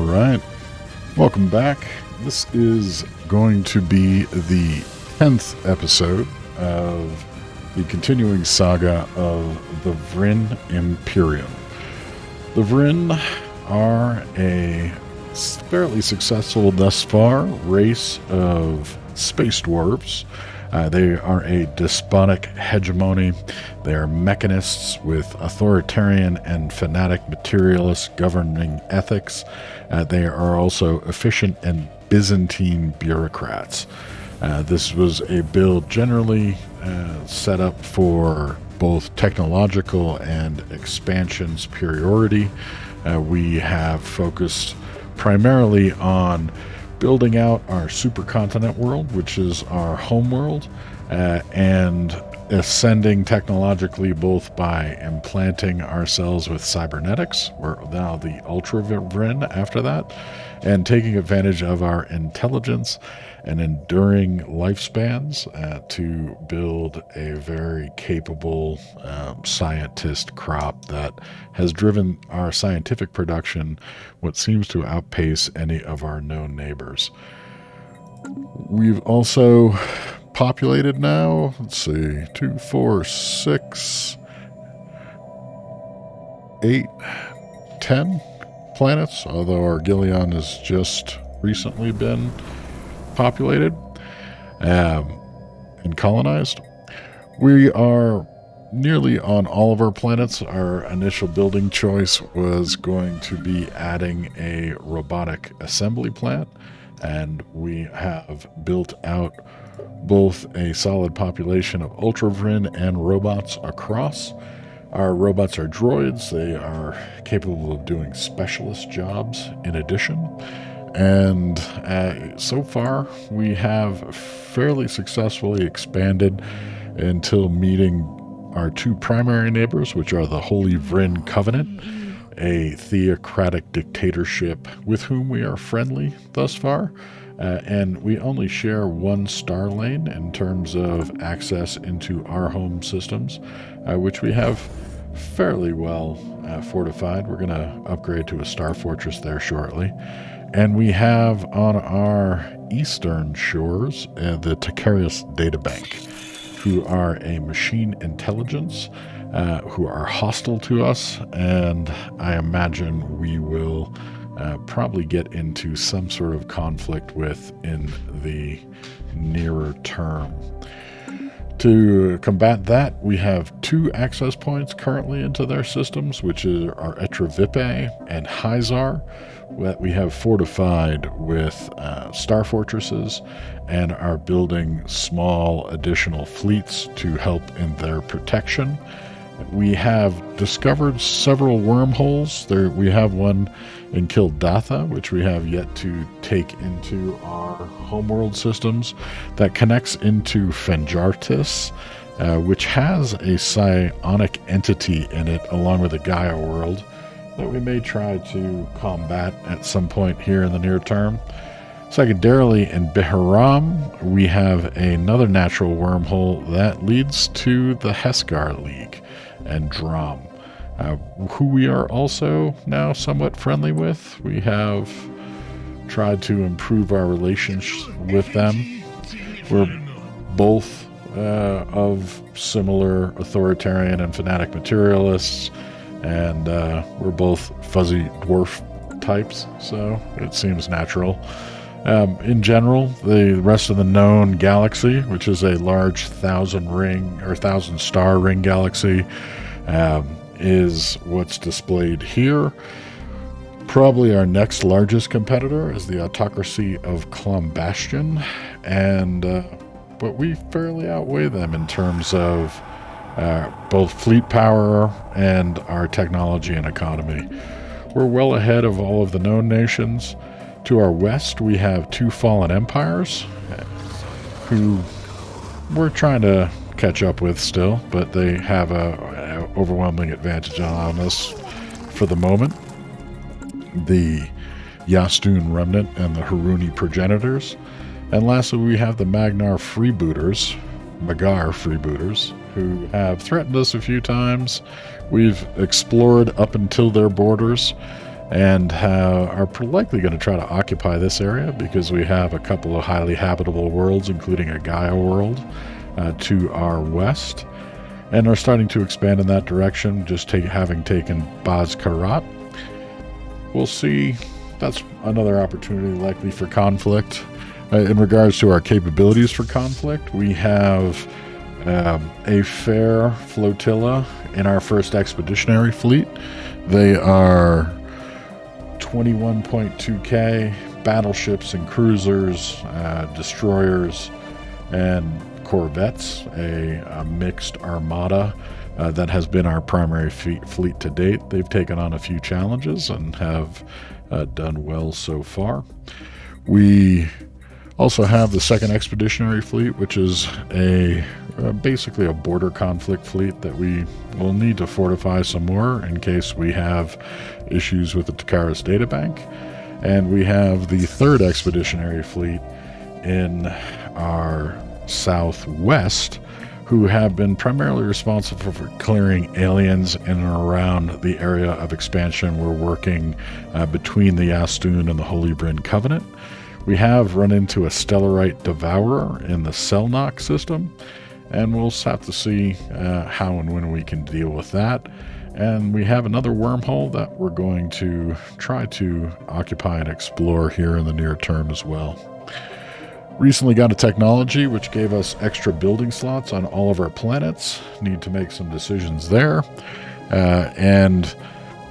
Alright, welcome back. This is going to be the 10th episode of the continuing saga of the Vrinn Imperium. The Vrinn are a fairly successful thus far race of space dwarves. They are a despotic hegemony. They are mechanists with authoritarian and fanatic materialist governing ethics. They are also efficient and Byzantine bureaucrats. This was a build generally set up for both technological and expansion superiority. We have focused primarily on building out our supercontinent world, which is our home world, and ascending technologically both by implanting ourselves with cybernetics, we're now the Ultra Vrinn after that, and taking advantage of our intelligence and enduring lifespans to build a very capable scientist crop that has driven our scientific production what seems to outpace any of our known neighbors. We've also populated now, let's see, 2, 4, 6, 8, 10 planets, although our Gileon has just recently been populated and colonized. We are nearly on all of our planets. Our initial building choice was going to be adding a robotic assembly plant, and we have built out both a solid population of Ultra Vrinn and robots across. Our robots are droids. They are capable of doing specialist jobs in addition. And so far, we have fairly successfully expanded until meeting our two primary neighbors, which are the Holy Vrinn Covenant, a theocratic dictatorship with whom we are friendly thus far. And we only share one star lane in terms of access into our home systems, which we have fairly well fortified. We're going to upgrade to a star fortress there shortly. And we have on our eastern shores the Takarius Databank, who are a machine intelligence who are hostile to us, and I imagine we will probably get into some sort of conflict with in the nearer term. To combat that, we have 2 access points currently into their systems, which are Etravipe and Hyzar, that we have fortified with star fortresses and are building small additional fleets to help in their protection. We have discovered several wormholes. We have one in Kildatha, which we have yet to take into our homeworld systems, that connects into Fenjartis, which has a psionic entity in it, along with a Gaia world, that we may try to combat at some point here in the near term. Secondarily, in Behram, we have another natural wormhole that leads to the Heskar League and Drum, who we are also now somewhat friendly with. We have tried to improve our relations with them. We're both of similar authoritarian and fanatic materialists, and we're both fuzzy dwarf types, so it seems natural. In general, the rest of the known galaxy, which is a large 1,000-star ring galaxy, is what's displayed here. Probably our next largest competitor is the autocracy of Clombastion, and but we fairly outweigh them in terms of both fleet power and our technology and economy. We're well ahead of all of the known nations. To our west, we have 2 fallen empires who we're trying to catch up with still, but they have an overwhelming advantage on us for the moment. The Yastun Remnant and the Haruni Progenitors. And lastly, we have the Magar Freebooters, who have threatened us a few times. We've explored up until their borders, and are likely going to try to occupy this area because we have a couple of highly habitable worlds, including a Gaia world to our west, and are starting to expand in that direction, just having taken Baz Karat. We'll see. That's another opportunity likely for conflict. In regards to our capabilities for conflict, we have a fair flotilla in our first expeditionary fleet. They are 21.2K battleships and cruisers, destroyers, and corvettes, a mixed armada that has been our primary fleet to date. They've taken on a few challenges and have done well so far. We also have the second expeditionary fleet, which is basically a border conflict fleet that we will need to fortify some more in case we have issues with the Takaris databank. And we have the third expeditionary fleet in our southwest, who have been primarily responsible for clearing aliens in and around the area of expansion we're working between the Yastoon and the Holy Vrinn Covenant. We have run into a Stellarite Devourer in the Selnock system, and we'll have to see how and when we can deal with that. And we have another wormhole that we're going to try to occupy and explore here in the near term as well. Recently got a technology which gave us extra building slots on all of our planets. Need to make some decisions there and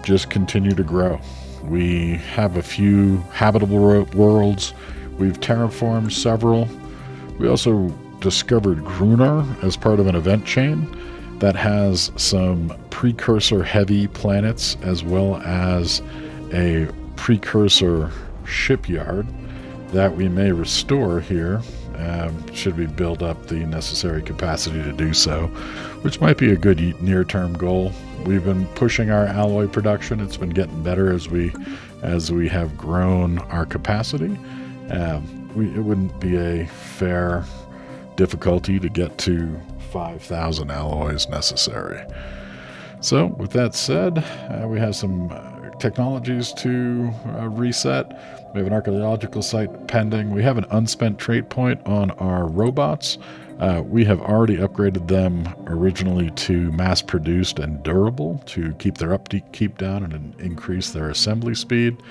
just continue to grow. We have a few habitable worlds. We've terraformed several. We also discovered Grunar as part of an event chain that has some precursor-heavy planets as well as a precursor shipyard that we may restore here should we build up the necessary capacity to do so, which might be a good near-term goal. We've been pushing our alloy production. It's been getting better as we have grown our capacity. It wouldn't be a fair difficulty to get to 5,000 alloys necessary. So with that said, we have some technologies to reset. We have an archaeological site pending. We have an unspent trait point on our robots. We have already upgraded them originally to mass-produced and durable to keep their upkeep down and increase their assembly speed.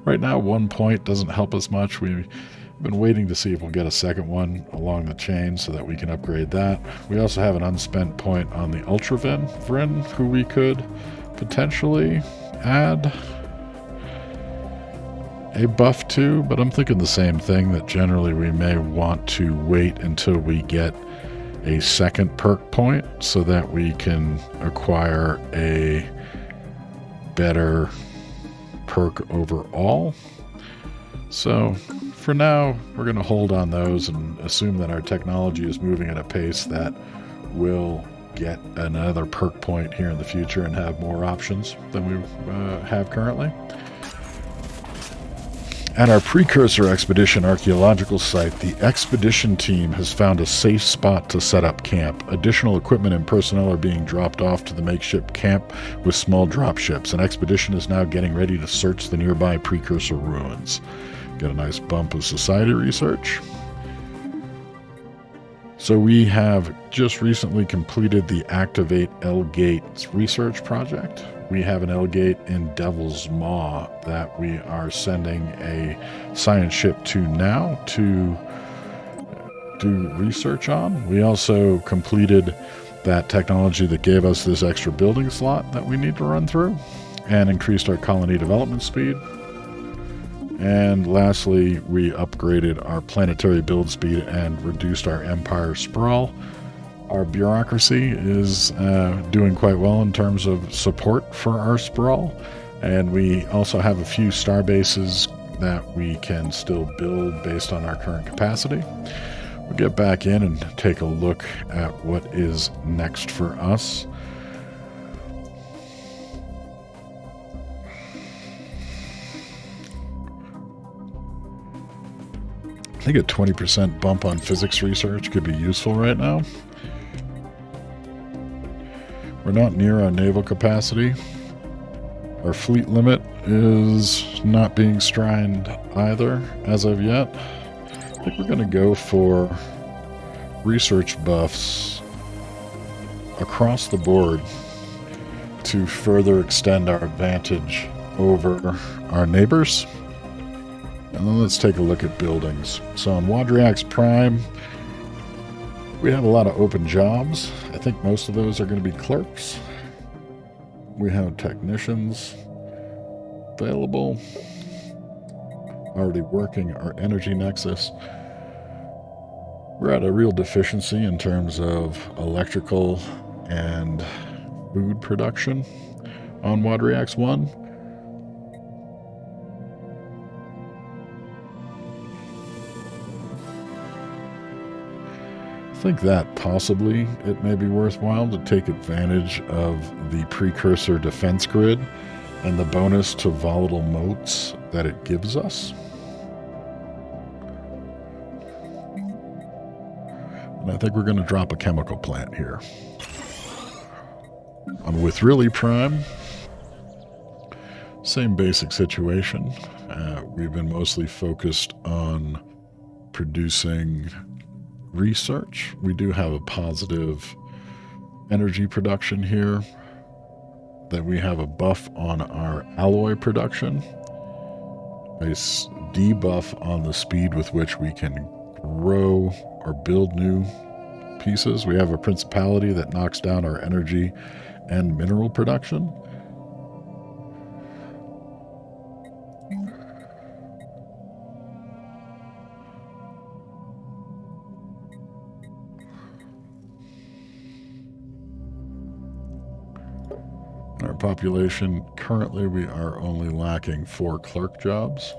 Right now, 1 point doesn't help us much. We've been waiting to see if we'll get a second one along the chain so that we can upgrade that. We also have an unspent point on the Vrinn, who we could potentially add a buff to, but I'm thinking the same thing, that generally we may want to wait until we get a second perk point so that we can acquire a better perk overall. So for now, we're going to hold on those and assume that our technology is moving at a pace that will get another perk point here in the future and have more options than we have currently. At our precursor expedition archaeological site, the expedition team has found a safe spot to set up camp. Additional equipment and personnel are being dropped off to the makeshift camp with small drop ships. An expedition is now getting ready to search the nearby precursor ruins. Get a nice bump of society research. So we have just recently completed the Activate L-Gate research project. We have an L-Gate in Devil's Maw that we are sending a science ship to now to do research on. We also completed that technology that gave us this extra building slot that we need to run through and increased our colony development speed. And lastly, we upgraded our planetary build speed and reduced our empire sprawl. Our bureaucracy is doing quite well in terms of support for our sprawl. And we also have a few star bases that we can still build based on our current capacity. We'll get back in and take a look at what is next for us. I think a 20% bump on physics research could be useful right now. We're not near our naval capacity. Our fleet limit is not being strined either as of yet. I think we're going to go for research buffs across the board to further extend our advantage over our neighbors. And then let's take a look at buildings. So on Wadriax Prime, we have a lot of open jobs. I think most of those are going to be clerks. We have technicians available. Already working our energy nexus. We're at a real deficiency in terms of electrical and food production on Wadriax 1. I think that possibly it may be worthwhile to take advantage of the precursor defense grid and the bonus to volatile motes that it gives us. And I think we're going to drop a chemical plant here. On Withrilli Prime, same basic situation. We've been mostly focused on producing research. We do have a positive energy production here. That we have a buff on our alloy production. A debuff on the speed with which we can grow or build new pieces. We have a principality that knocks down our energy and mineral production. Our population, currently we are only lacking 4 clerk jobs.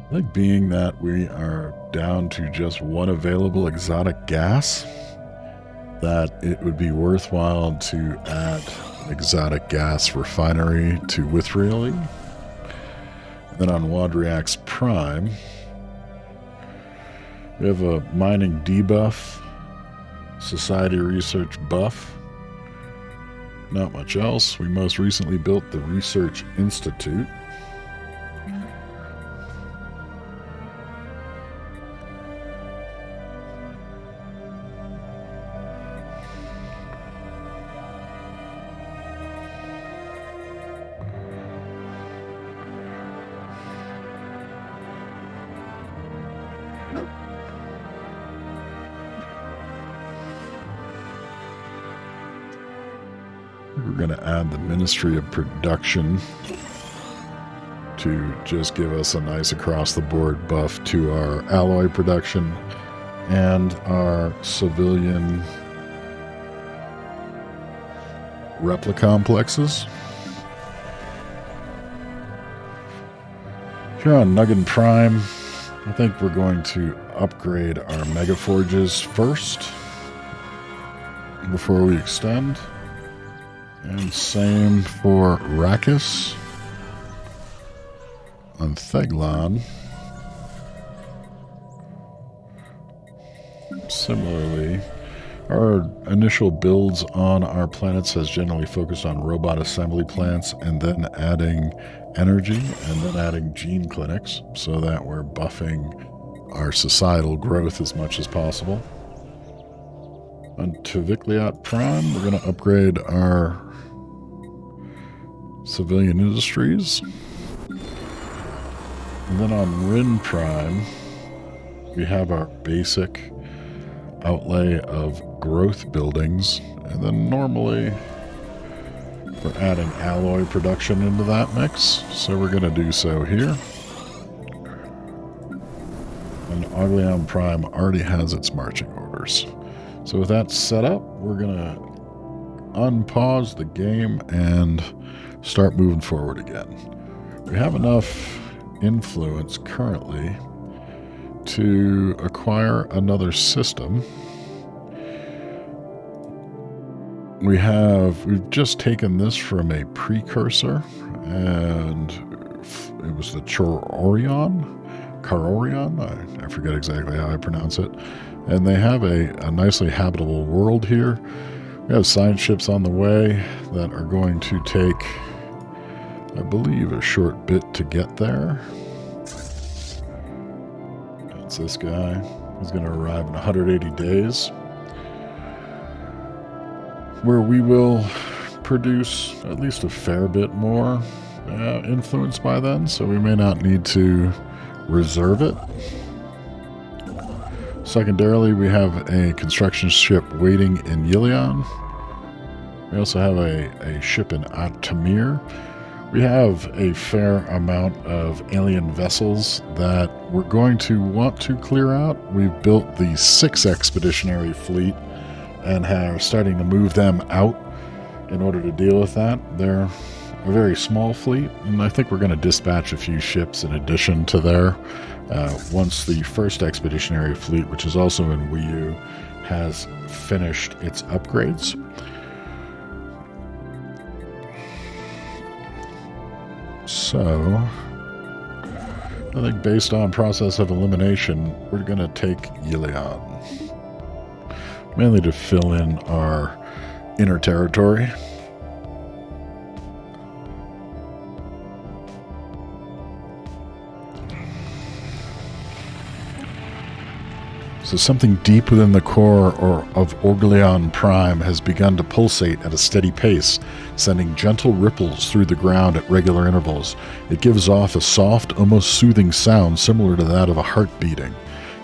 I think being that we are down to just 1 available exotic gas, that it would be worthwhile to add an exotic gas refinery to Withrilli. Then on Wadriax Prime, we have a mining debuff, society research buff, not much else. We most recently built the Research Institute. We're going to add the Ministry of Production to just give us a nice across-the-board buff to our alloy production and our civilian replicomplexes. Here on Nuggin Prime, I think we're going to upgrade our Megaforges first before we extend. And same for Rakis on Theglon. Similarly, our initial builds on our planets has generally focused on robot assembly plants and then adding energy and then adding gene clinics so that we're buffing our societal growth as much as possible. On Tavikliat Prime, we're going to upgrade our civilian industries. And then on Vrinn Prime, we have our basic outlay of growth buildings. And then normally we're adding alloy production into that mix. So we're going to do so here. And Aglion Prime already has its marching orders. So with that set up, we're going to unpause the game and start moving forward again. We have enough influence currently to acquire another system. We've just taken this from a precursor, and it was the Carorion. I forget exactly how I pronounce it. And they have a nicely habitable world here. We have science ships on the way that are going to take, I believe, a short bit to get there. That's this guy. He's going to arrive in 180 days, where we will produce at least a fair bit more influence by then, so we may not need to reserve it. Secondarily, we have a construction ship waiting in Yilion. We also have a ship in Atamir. We have a fair amount of alien vessels that we're going to want to clear out. We've built the 6 Expeditionary fleet and are starting to move them out in order to deal with that. They're a very small fleet, and I think we're going to dispatch a few ships in addition to there once the first Expeditionary fleet, which is also in Wii has finished its upgrades. So, I think based on process of elimination, we're going to take Yilion, mainly to fill in our inner territory. So something deep within the core of Orgleon Prime has begun to pulsate at a steady pace, sending gentle ripples through the ground at regular intervals. It gives off a soft, almost soothing sound similar to that of a heart beating.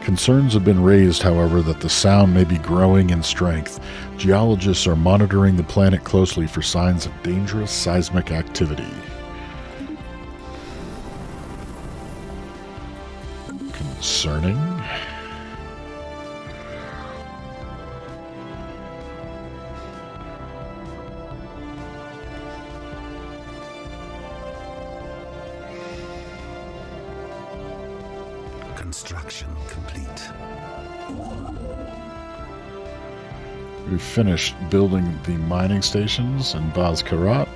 Concerns have been raised, however, that the sound may be growing in strength. Geologists are monitoring the planet closely for signs of dangerous seismic activity. Concerning? Construction complete. We've finished building the mining stations in Baz-Karat.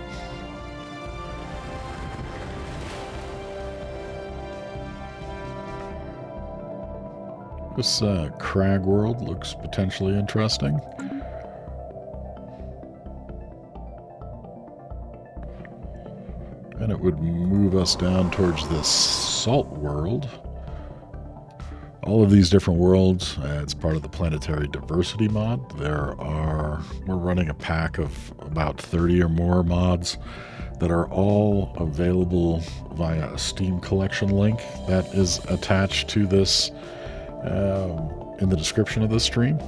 This crag world looks potentially interesting. And it would move us down towards this salt world. All of these different worlds, it's part of the planetary diversity mod. We're running a pack of about 30 or more mods that are all available via a Steam collection link that is attached to this in the description of this stream.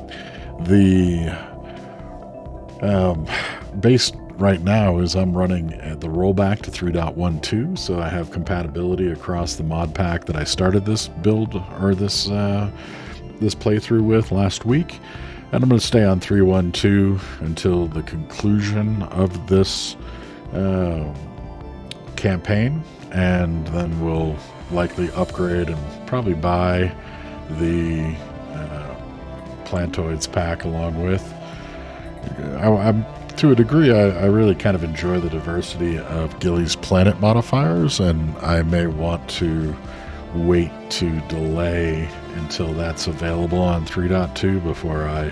The base right now is I'm running the rollback to 3.12, so I have compatibility across the mod pack that I started this build or this playthrough with last week, and I'm going to stay on 3.12 until the conclusion of this campaign, and then we'll likely upgrade and probably buy the Plantoids pack along with. I'm to a degree, I really kind of enjoy the diversity of Gilly's planet modifiers, and I may want to wait to delay until that's available on 3.2 before I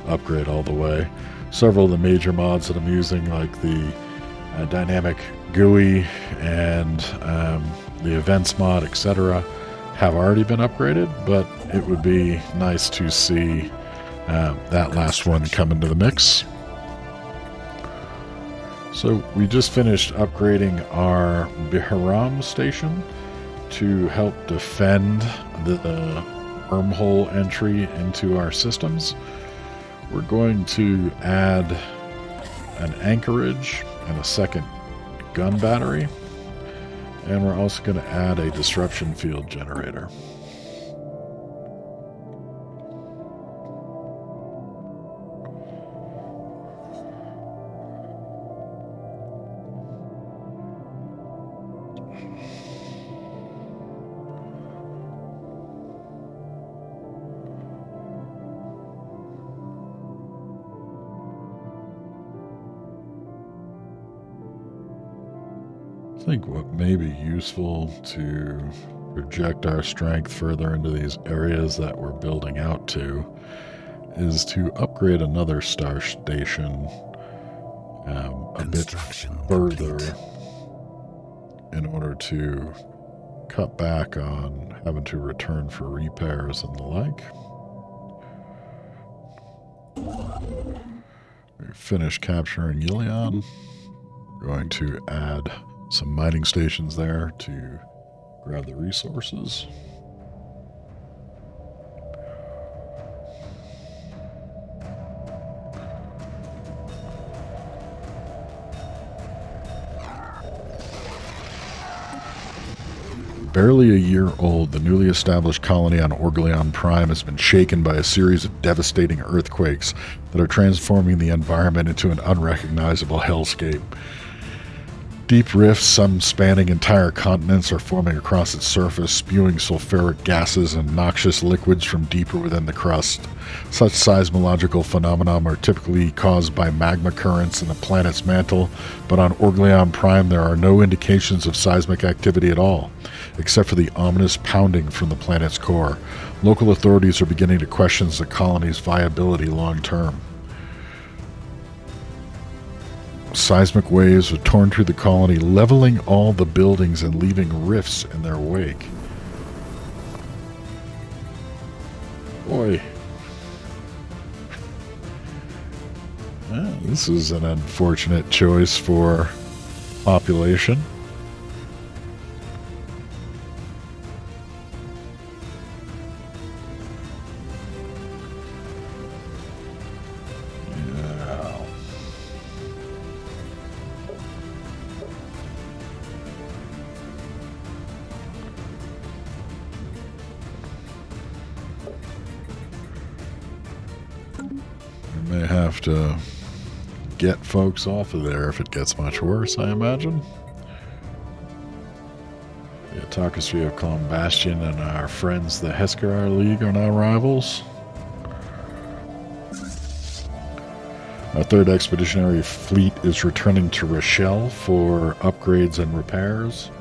upgrade all the way. Several of the major mods that I'm using, like the dynamic GUI and the events mod, etc., have already been upgraded, but it would be nice to see that last one come into the mix. So we just finished upgrading our Biharam station to help defend the wormhole entry into our systems. We're going to add an anchorage and a second gun battery, and we're also going to add a disruption field generator. I think what may be useful to project our strength further into these areas that we're building out to is to upgrade another star station a bit further in order to cut back on having to return for repairs and the like. We finished capturing Ilion. We're going to add some mining stations there to grab the resources. Barely a year old, the newly established colony on Orgleon Prime has been shaken by a series of devastating earthquakes that are transforming the environment into an unrecognizable hellscape. Deep rifts, some spanning entire continents, are forming across its surface, spewing sulfuric gases and noxious liquids from deeper within the crust. Such seismological phenomena are typically caused by magma currents in the planet's mantle, but on Orgleon Prime there are no indications of seismic activity at all, except for the ominous pounding from the planet's core. Local authorities are beginning to question the colony's viability long term. Seismic waves have torn through the colony, leveling all the buildings and leaving rifts in their wake. Boy. Well, this is an unfortunate choice for population. May have to get folks off of there if it gets much worse, I imagine. The autocracy of Calm Bastion and our friends, the Heskerar League, are now rivals. Our third expeditionary fleet is returning to Rochelle for upgrades and repairs.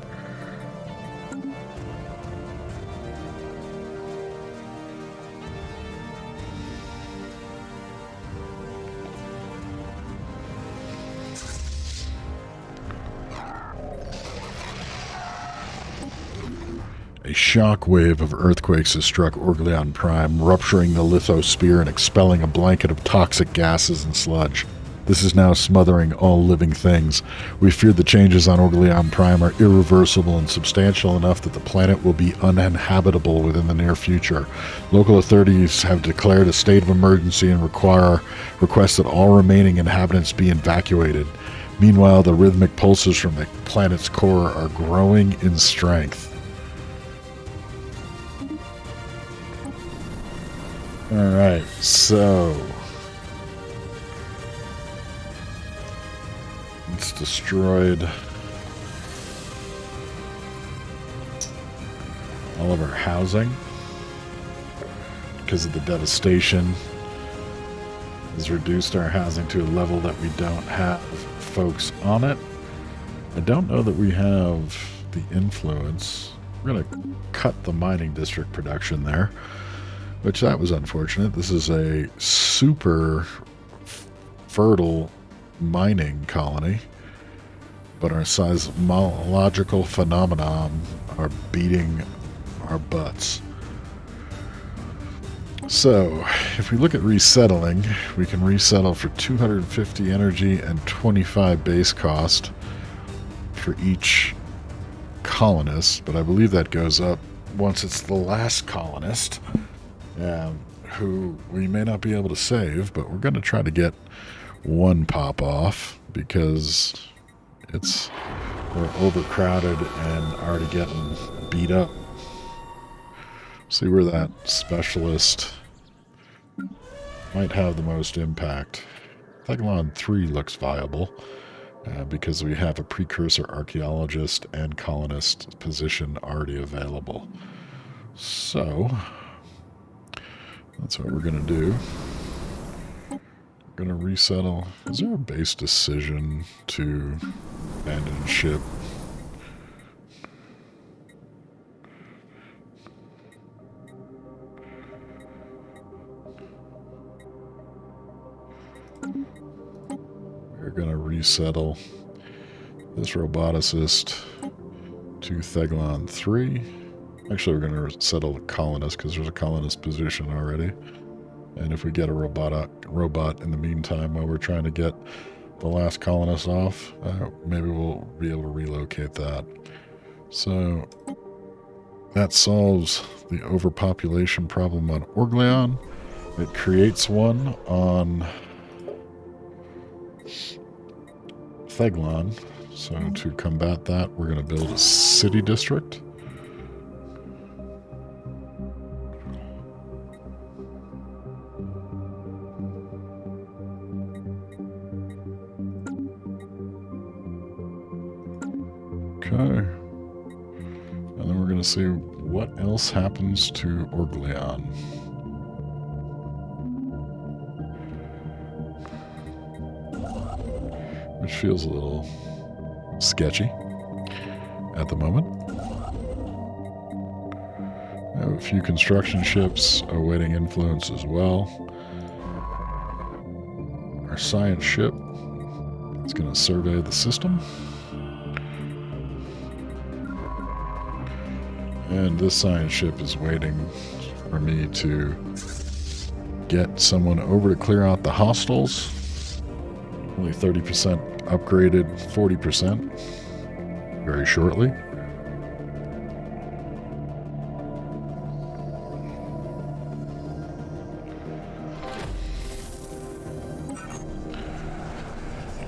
A shockwave of earthquakes has struck Orgleon Prime, rupturing the lithosphere and expelling a blanket of toxic gases and sludge. This is now smothering all living things. We fear the changes on Orgleon Prime are irreversible and substantial enough that the planet will be uninhabitable within the near future. Local authorities have declared a state of emergency and request that all remaining inhabitants be evacuated. Meanwhile, the rhythmic pulses from the planet's core are growing in strength. Alright, so it's destroyed all of our housing because of the devastation. Has reduced our housing to a level that we don't have folks on it. I don't know that we have the influence. We're going to cut the mining district production there, which that was unfortunate. This is a super fertile mining colony, but our seismological phenomenon are beating our butts. So, if we look at resettling, we can resettle for 250 energy and 25 base cost for each colonist, but I believe that goes up once it's the last colonist. Who we may not be able to save, but we're going to try to get one pop off because we're overcrowded and already getting beat up. See where that specialist might have the most impact. Thagalon 3 looks viable because we have a precursor archaeologist and colonist position already available. So that's what we're going to do. We're going to resettle. Is there a base decision to abandon ship? resettle this roboticist to Theglon 3. Actually, we're going to settle the colonist because there's a colonist position already. And if we get a robot in the meantime while we're trying to get the last colonist off, maybe we'll be able to relocate that. So that solves the overpopulation problem on Orgleon. It creates one on Theglon. So to combat that, we're going to build a city district. Okay. And then we're going to see what else happens to Orgleon. Which feels a little sketchy at the moment. We have a few construction ships awaiting influence as well. Our science ship is going to survey the system. And this science ship is waiting for me to get someone over to clear out the hostiles. Only 30% upgraded, 40% very shortly.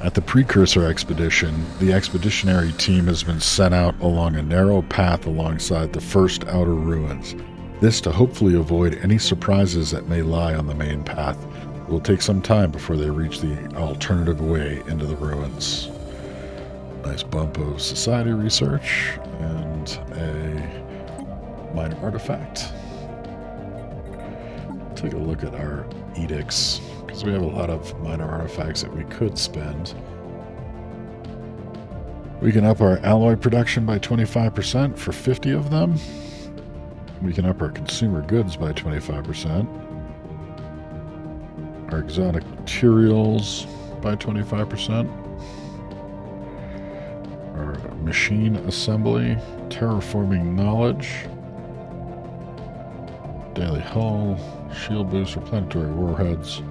At the precursor expedition, the expeditionary team has been sent out along a narrow path alongside the first outer ruins. This to hopefully avoid any surprises that may lie on the main path. It will take some time before they reach the alternative way into the ruins. Nice bump of society research and a minor artifact. Take a look at our edicts, because we have a lot of minor artifacts that we could spend. We can up our alloy production by 25% for 50 of them. We can up our consumer goods by 25%. Our exotic materials by 25%. Our machine assembly, terraforming knowledge, daily hull, shield boost, or planetary warheads.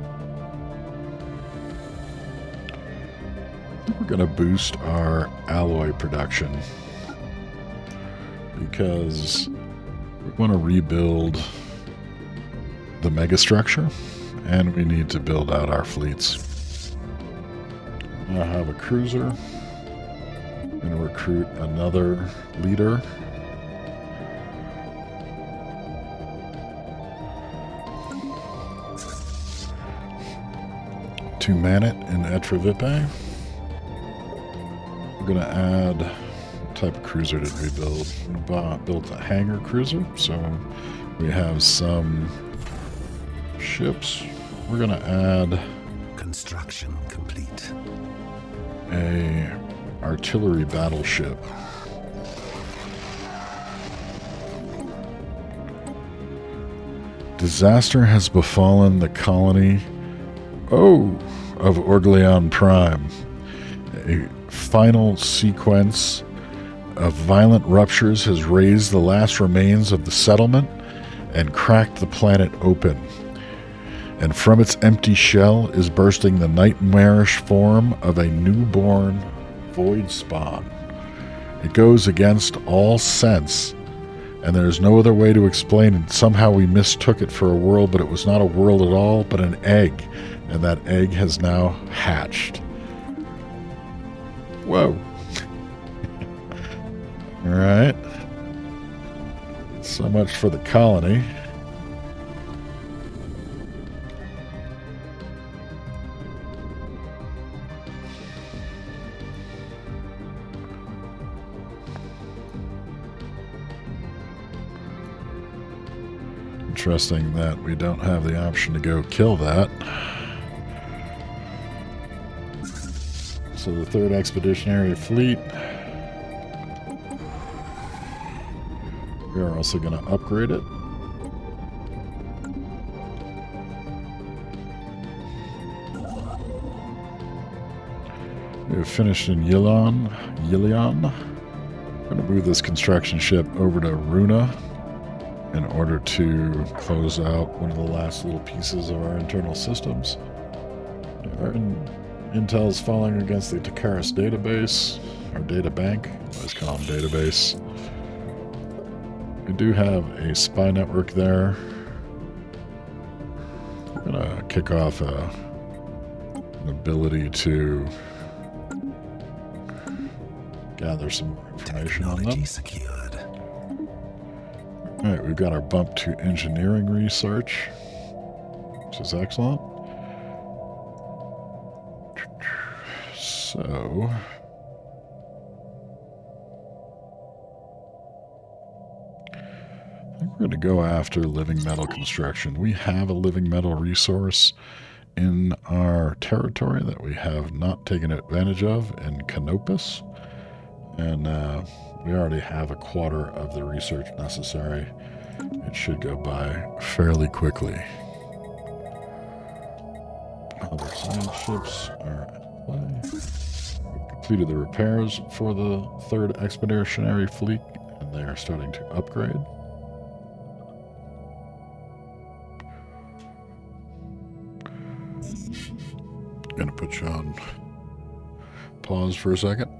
We're going to boost our alloy production because we want to rebuild the megastructure and we need to build out our fleets. I have a cruiser and recruit another leader. To man it in Etravipe. We're going to add, what type of cruiser did we build? We built a hangar cruiser, so we have some ships. We're going to add Construction complete. a artillery battleship. Disaster has befallen the colony of Orgleon Prime. A final sequence of violent ruptures has raised the last remains of the settlement and cracked the planet open. And from its empty shell is bursting the nightmarish form of a newborn void spawn. It goes against all sense, and there is no other way to explain it. Somehow we mistook it for a world, but it was not a world at all, but an egg. And that egg has now hatched. Whoa. All right. So much for the colony. Interesting that we don't have the option to go kill that. So the third expeditionary fleet. We are also going to upgrade it. We've finished in Yilion. We're going to move this construction ship over to Runa in order to close out one of the last little pieces of our internal systems. Our intel's falling against the Takaris database, our data bank. Let's call them database. We do have a spy network there. I'm going to kick off an ability to gather some more information on them. Secured. Alright, we've got our bump to engineering research, which is excellent. So, I think we're going to go after living metal construction. We have a living metal resource in our territory that we have not taken advantage of in Canopus. And we already have a quarter of the research necessary. It should go by fairly quickly. Other science ships are at play. We've completed the repairs for the 3rd Expeditionary Fleet, and they are starting to upgrade. Gonna put you on pause for a second.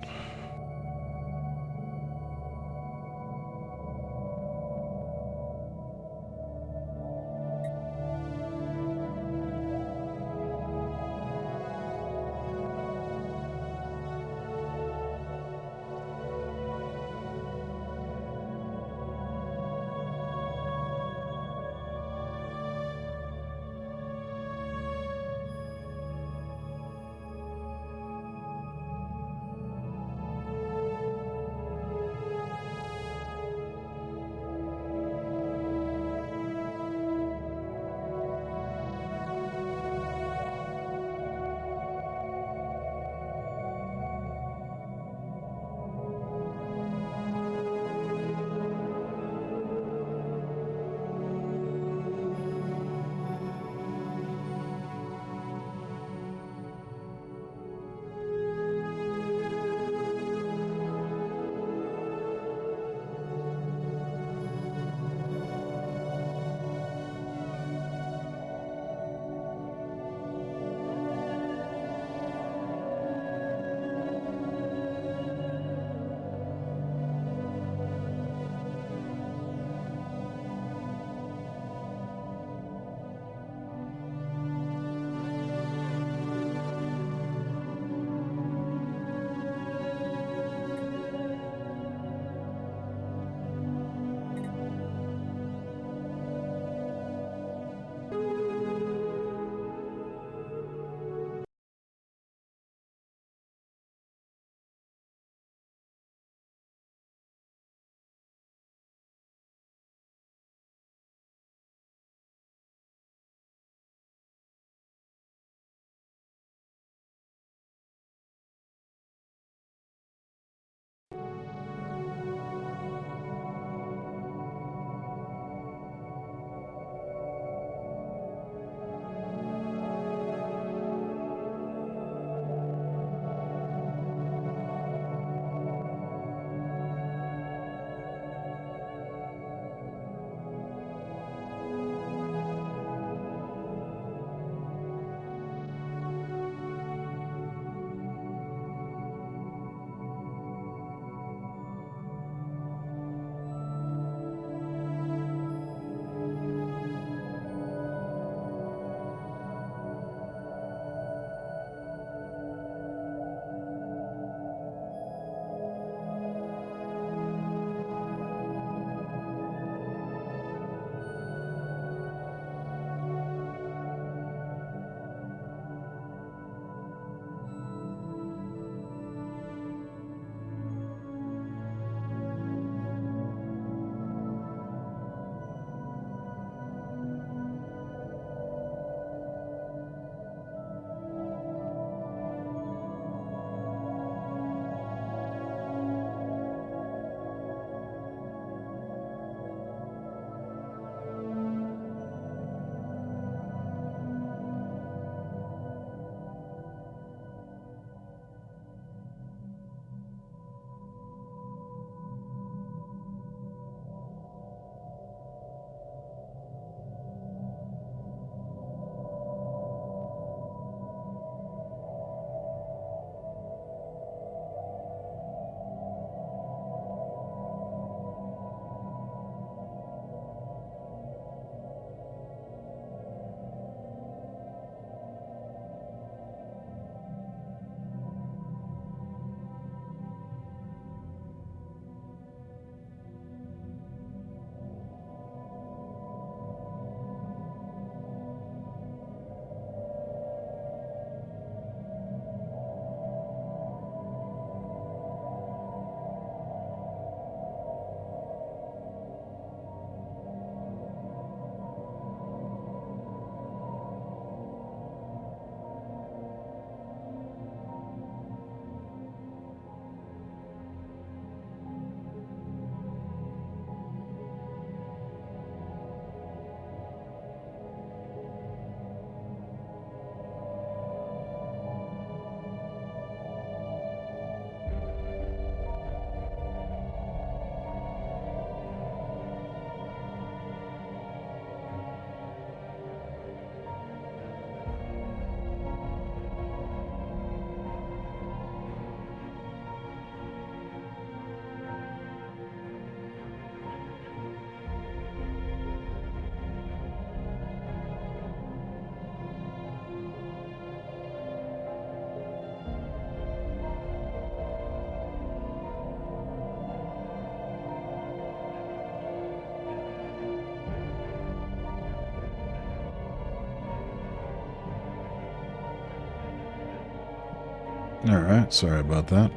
Alright, sorry about that.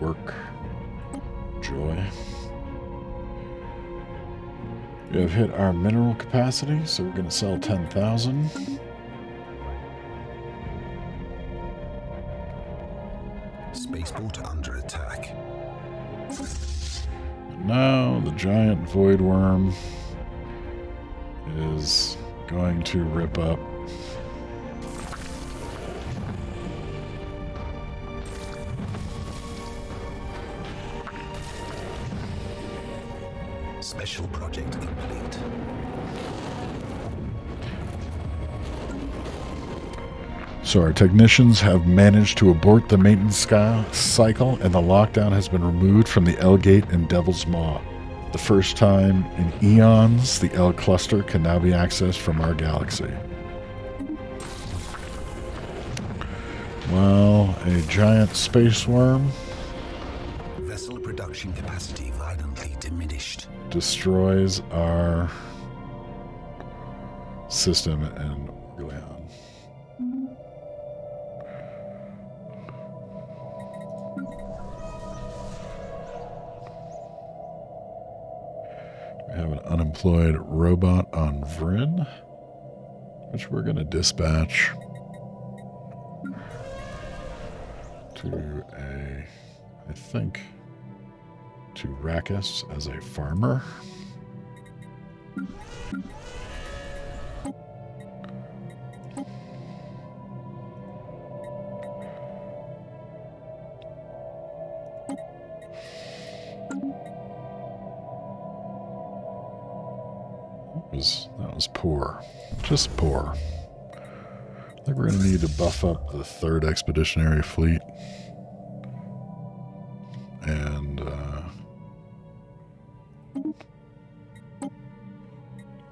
Work. Joy. We have hit our mineral capacity, so we're going to sell 10,000. Spaceport under attack. And now the giant void worm is going to rip up Special project complete. So our technicians have managed to abort the maintenance cycle, and the lockdown has been removed from the L Gate and Devil's Maw. The first time in eons, the L cluster can now be accessed from our galaxy. Well, a giant space worm Vessel production capacity violently diminished. destroys our system in Orleans. We have an unemployed robot on Vrinn, which we're going to dispatch to I think, to Rakis as a farmer. That was poor. Just poor. I think we're going to need to buff up the 3rd Expeditionary Fleet. And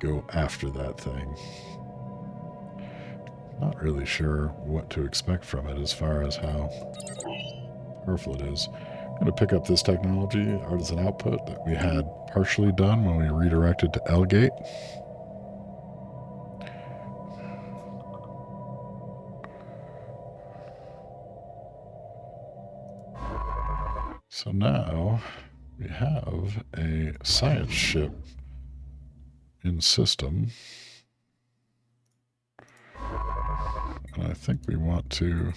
go after that thing. Not really sure what to expect from it as far as how powerful it is. I'm going to pick up this technology, artisan output, that we had partially done when we redirected to L-Gate. So now we have a science ship in system. And I think we want to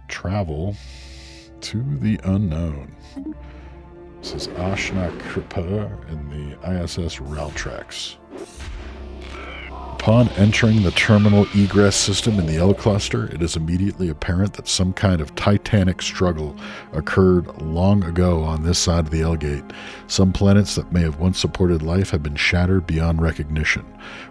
travel to the unknown. This is Ashna Kripa in the ISS Raltrax. Upon entering the terminal egress system in the L cluster, it is immediately apparent that some kind of titanic struggle occurred long ago on this side of the L gate. Some planets that may have once supported life have been shattered beyond recognition,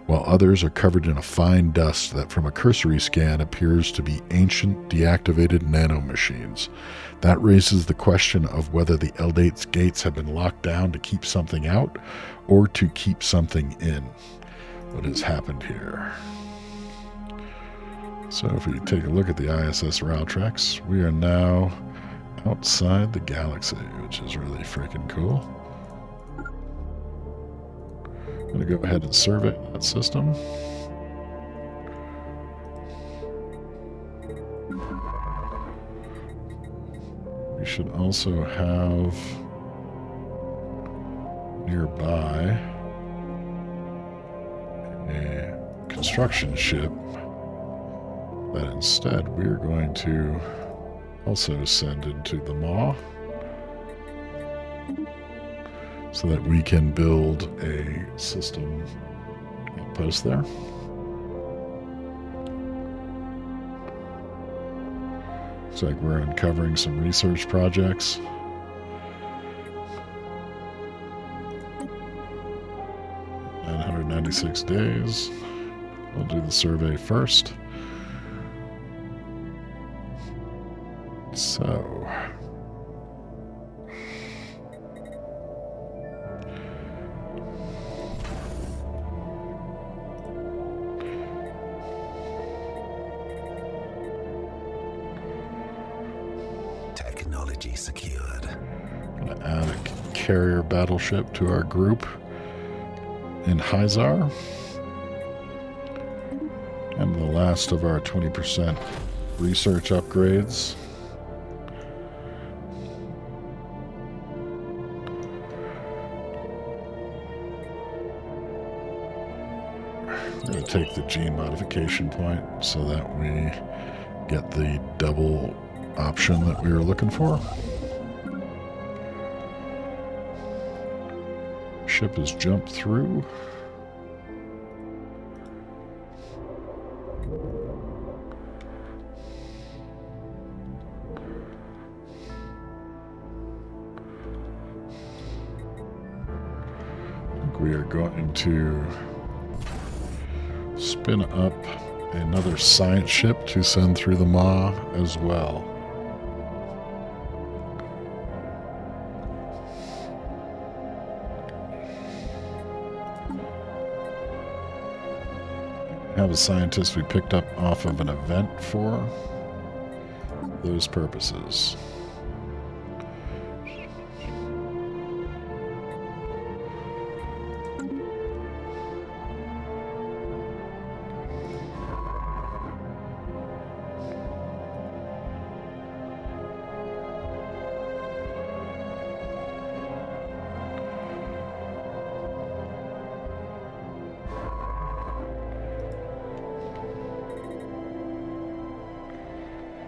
while others are covered in a fine dust that from a cursory scan appears to be ancient deactivated nanomachines. That raises the question of whether the L gates have been locked down to keep something out or to keep something in. What has happened here? So if we take a look at the ISS Raltrax, we are now outside the galaxy, which is really freaking cool. I'm going to go ahead and survey that system. We should also have nearby a construction ship that instead we're going to also send into the Maw so that we can build a system outpost there. Looks like we're uncovering some research projects. And 196 days. We'll do the survey first. So, technology secured. gonna add a carrier battleship to our group in Hyzar. And the last of our 20% research upgrades We're going to take the gene modification point so that we get the double option that we were looking for. Ship has jumped through. We are going to spin up another science ship to send through the maw as well. Have a scientist we picked up off of an event for those purposes.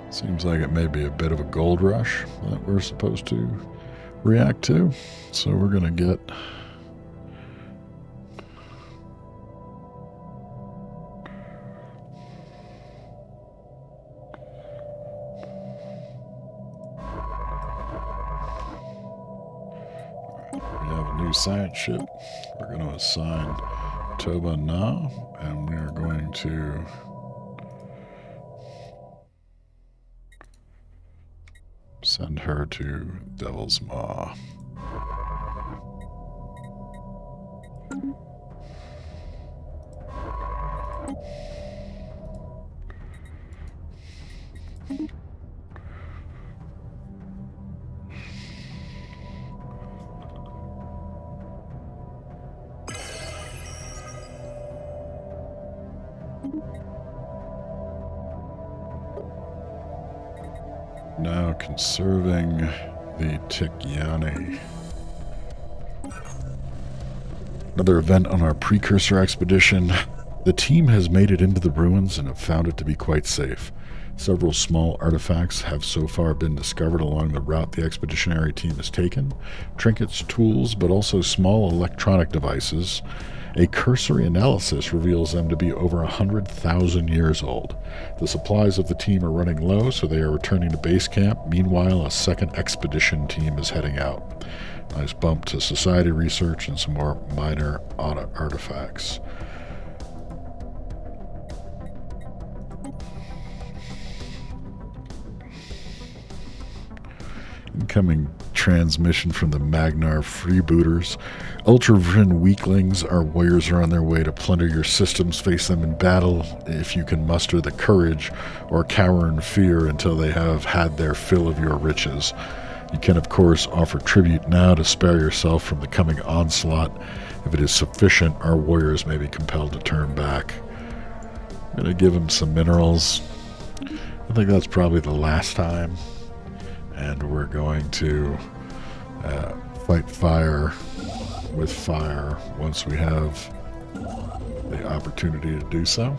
Seems like it may be a bit of a gold rush that we're supposed to react to. So we're going to get we have a new science ship. We're going to assign Toba Na, and we are going to send her to Devil's Maw. Now conserving the Tikyani. Another event on our precursor expedition. The team has made it into the ruins and have found it to be quite safe. Several small artifacts have so far been discovered along the route the Expeditionary team has taken. Trinkets, tools, but also small electronic devices. A cursory analysis reveals them to be over 100,000 years old. The supplies of the team are running low, so they are returning to base camp. Meanwhile, a second expedition team is heading out. Nice bump to society research and some more minor artifacts. Incoming transmission from the Magnar freebooters. Ultra Vrinn weaklings, our warriors are on their way to plunder your systems. Face them in battle if you can muster the courage, or cower in fear until they have had their fill of your riches. You can, of course, offer tribute now to spare yourself from the coming onslaught. If it is sufficient, our warriors may be compelled to turn back. I'm going to give them some minerals. I think that's probably the last time. And we're going to fight fire with fire once we have the opportunity to do so.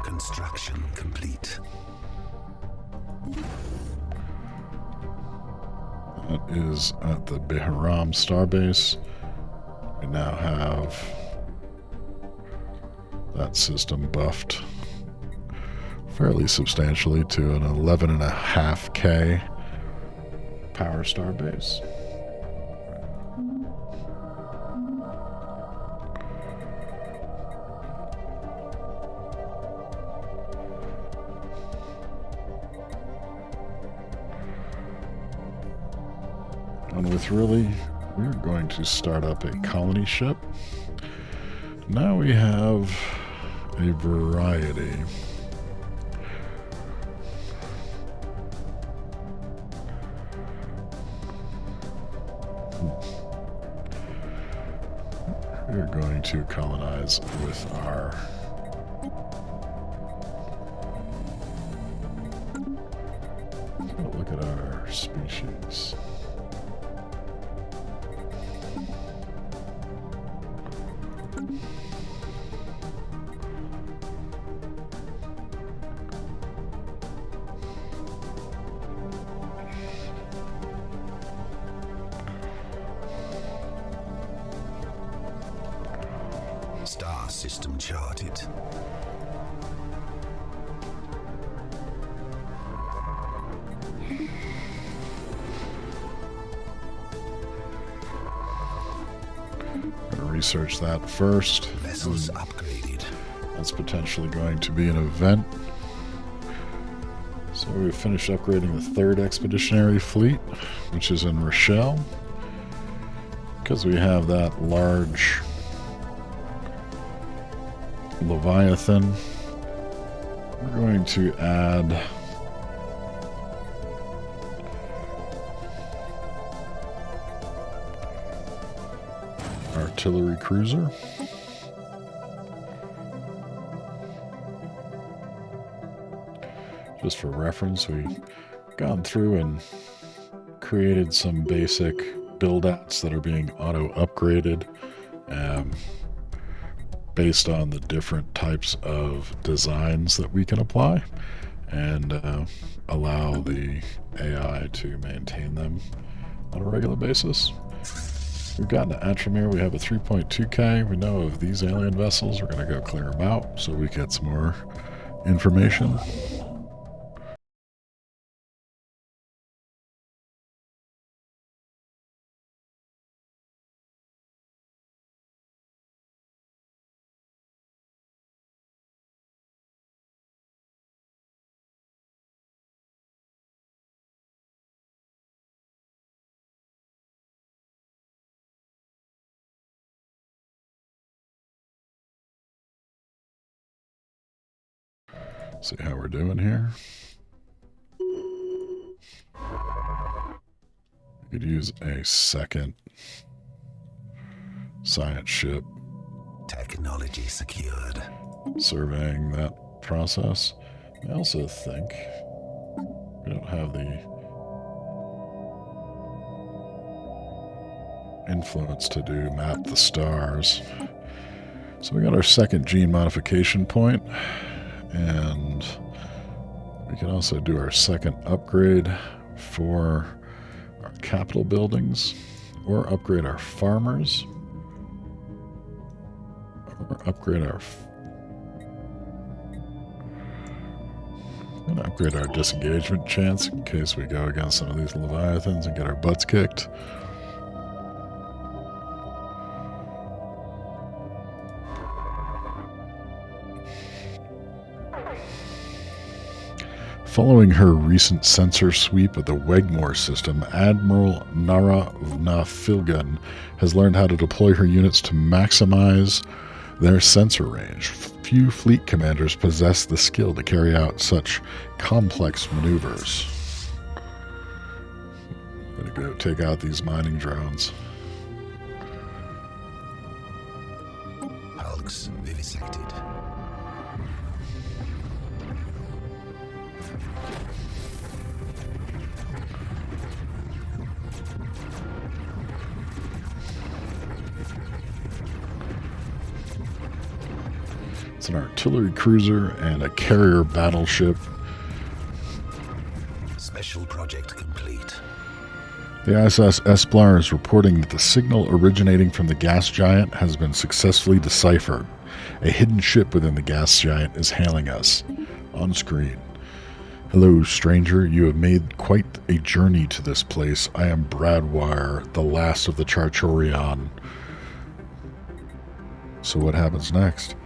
Construction complete. That is at the Biharam starbase. We now have that system buffed fairly substantially to an 11.5K power starbase. And with Really, we're going to start up a colony ship. Now we have a variety. We're going to colonize with our species. Star system charted. Gonna research that first. Vessels upgraded. That's potentially going to be an event. So we've finished upgrading the 3rd Expeditionary fleet, which is in Rochelle. Because we have that large Leviathan, we're going to add artillery cruiser. Just for reference, we've gone through and created some basic build-outs that are being auto-upgraded based on the different types of designs that we can apply, and allow the AI to maintain them on a regular basis. We've gotten to Atramir. We have a 3.2K. We know of these alien vessels. We're going to go clear them out so we get some more information. See how we're doing here. We could use a second science ship Technology secured. surveying that process. I also think we don't have the influence to do map the stars. So we got our second gene modification point, and we can also do our second upgrade for our capital buildings, or upgrade our farmers, or upgrade our I'm gonna upgrade our disengagement chance in case we go against some of these Leviathans and get our butts kicked. Following her recent sensor sweep of the Wegmore system, Admiral Nara Filgun has learned how to deploy her units to maximize their sensor range. Few fleet commanders possess the skill to carry out such complex maneuvers. I'm gonna go take out these mining drones. Hulks vivisected. It's an artillery cruiser and a carrier battleship. Special project complete. The ISS Esplar is reporting that the signal originating from the gas giant has been successfully deciphered. A hidden ship within the gas giant is hailing us. On screen. Hello, stranger. You have made quite a journey to this place. I am Bradwire, the last of the Charchorion. So what happens next?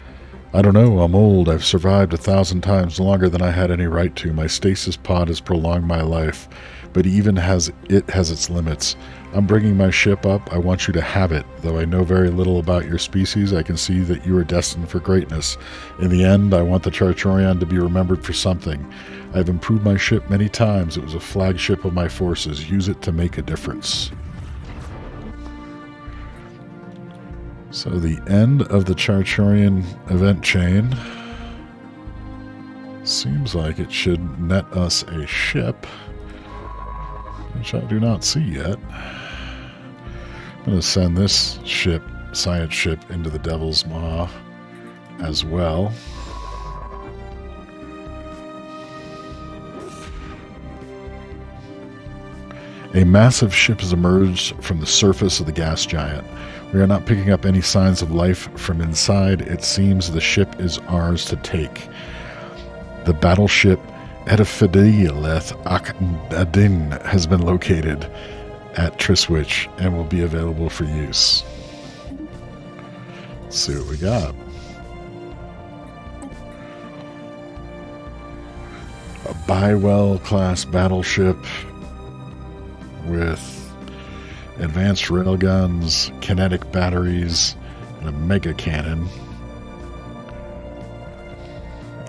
I don't know. I'm old. I've survived 1,000 times longer than I had any right to. My stasis pod has prolonged my life, but it has its limits. I'm bringing my ship up. I want you to have it. Though I know very little about your species, I can see that you are destined for greatness. In the end, I want the Charchorion to be remembered for something. I've improved my ship many times. It was a flagship of my forces. Use it to make a difference. So the end of the Charchorion event chain seems like it should net us a ship. which I do not see yet. I'm going to send this ship, science ship, into the Devil's Maw as well. A massive ship has emerged from the surface of the gas giant. We are not picking up any signs of life from inside. It seems the ship is ours to take. The battleship Edifidileth Ak-Adin has been located at Triswich and will be available for use. Let's see what we got. A Bywell class battleship with advanced railguns, kinetic batteries, and a mega cannon.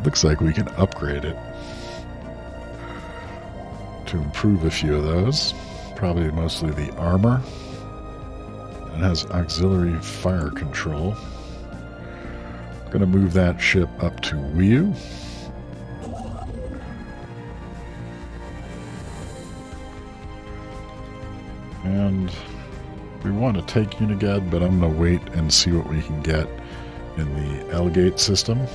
Looks like we can upgrade it to improve a few of those. Probably mostly the armor. It has auxiliary fire control. Gonna move that ship up to Wiu. And we want to take Unigad, but I'm going to wait and see what we can get in the Elgate system.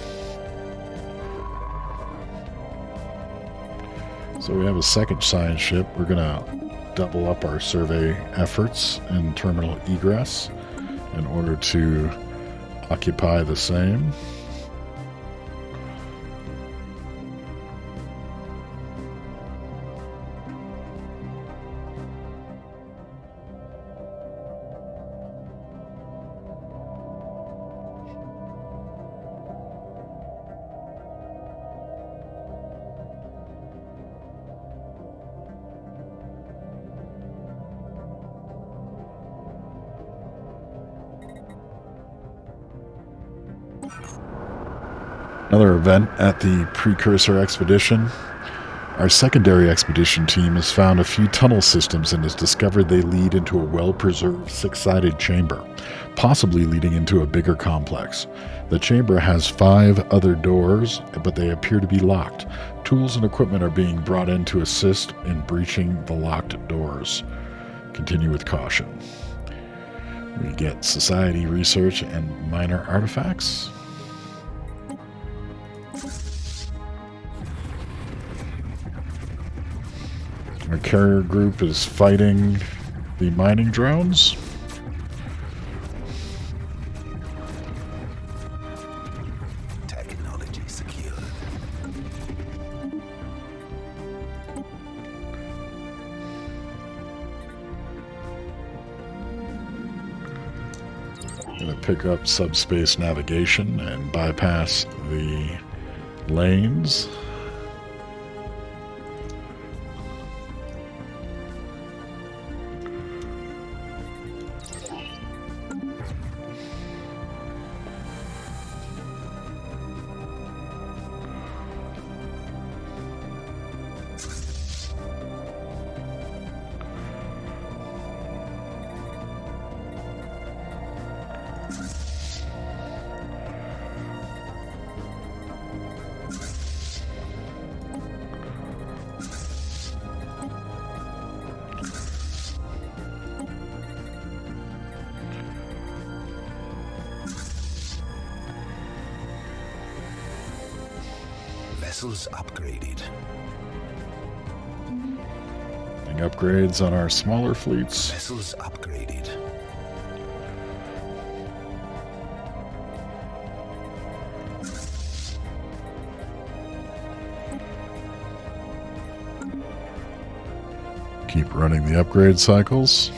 So we have a second science ship. We're going to double up our survey efforts in terminal egress in order to occupy the same. Another event at the Precursor Expedition. Our secondary expedition team has found a few tunnel systems and has discovered they lead into a well-preserved six-sided chamber, possibly leading into a bigger complex. The chamber has 5 other doors, but they appear to be locked. Tools and equipment are being brought in to assist in breaching the locked doors. Continue with caution. We get society research and minor artifacts. Our carrier group is fighting the mining drones. Technology secured. Gonna pick up subspace navigation and bypass the lanes. Vessels upgraded. Getting upgrades on our smaller fleets. Vessels upgraded. Keep running the upgrade cycles.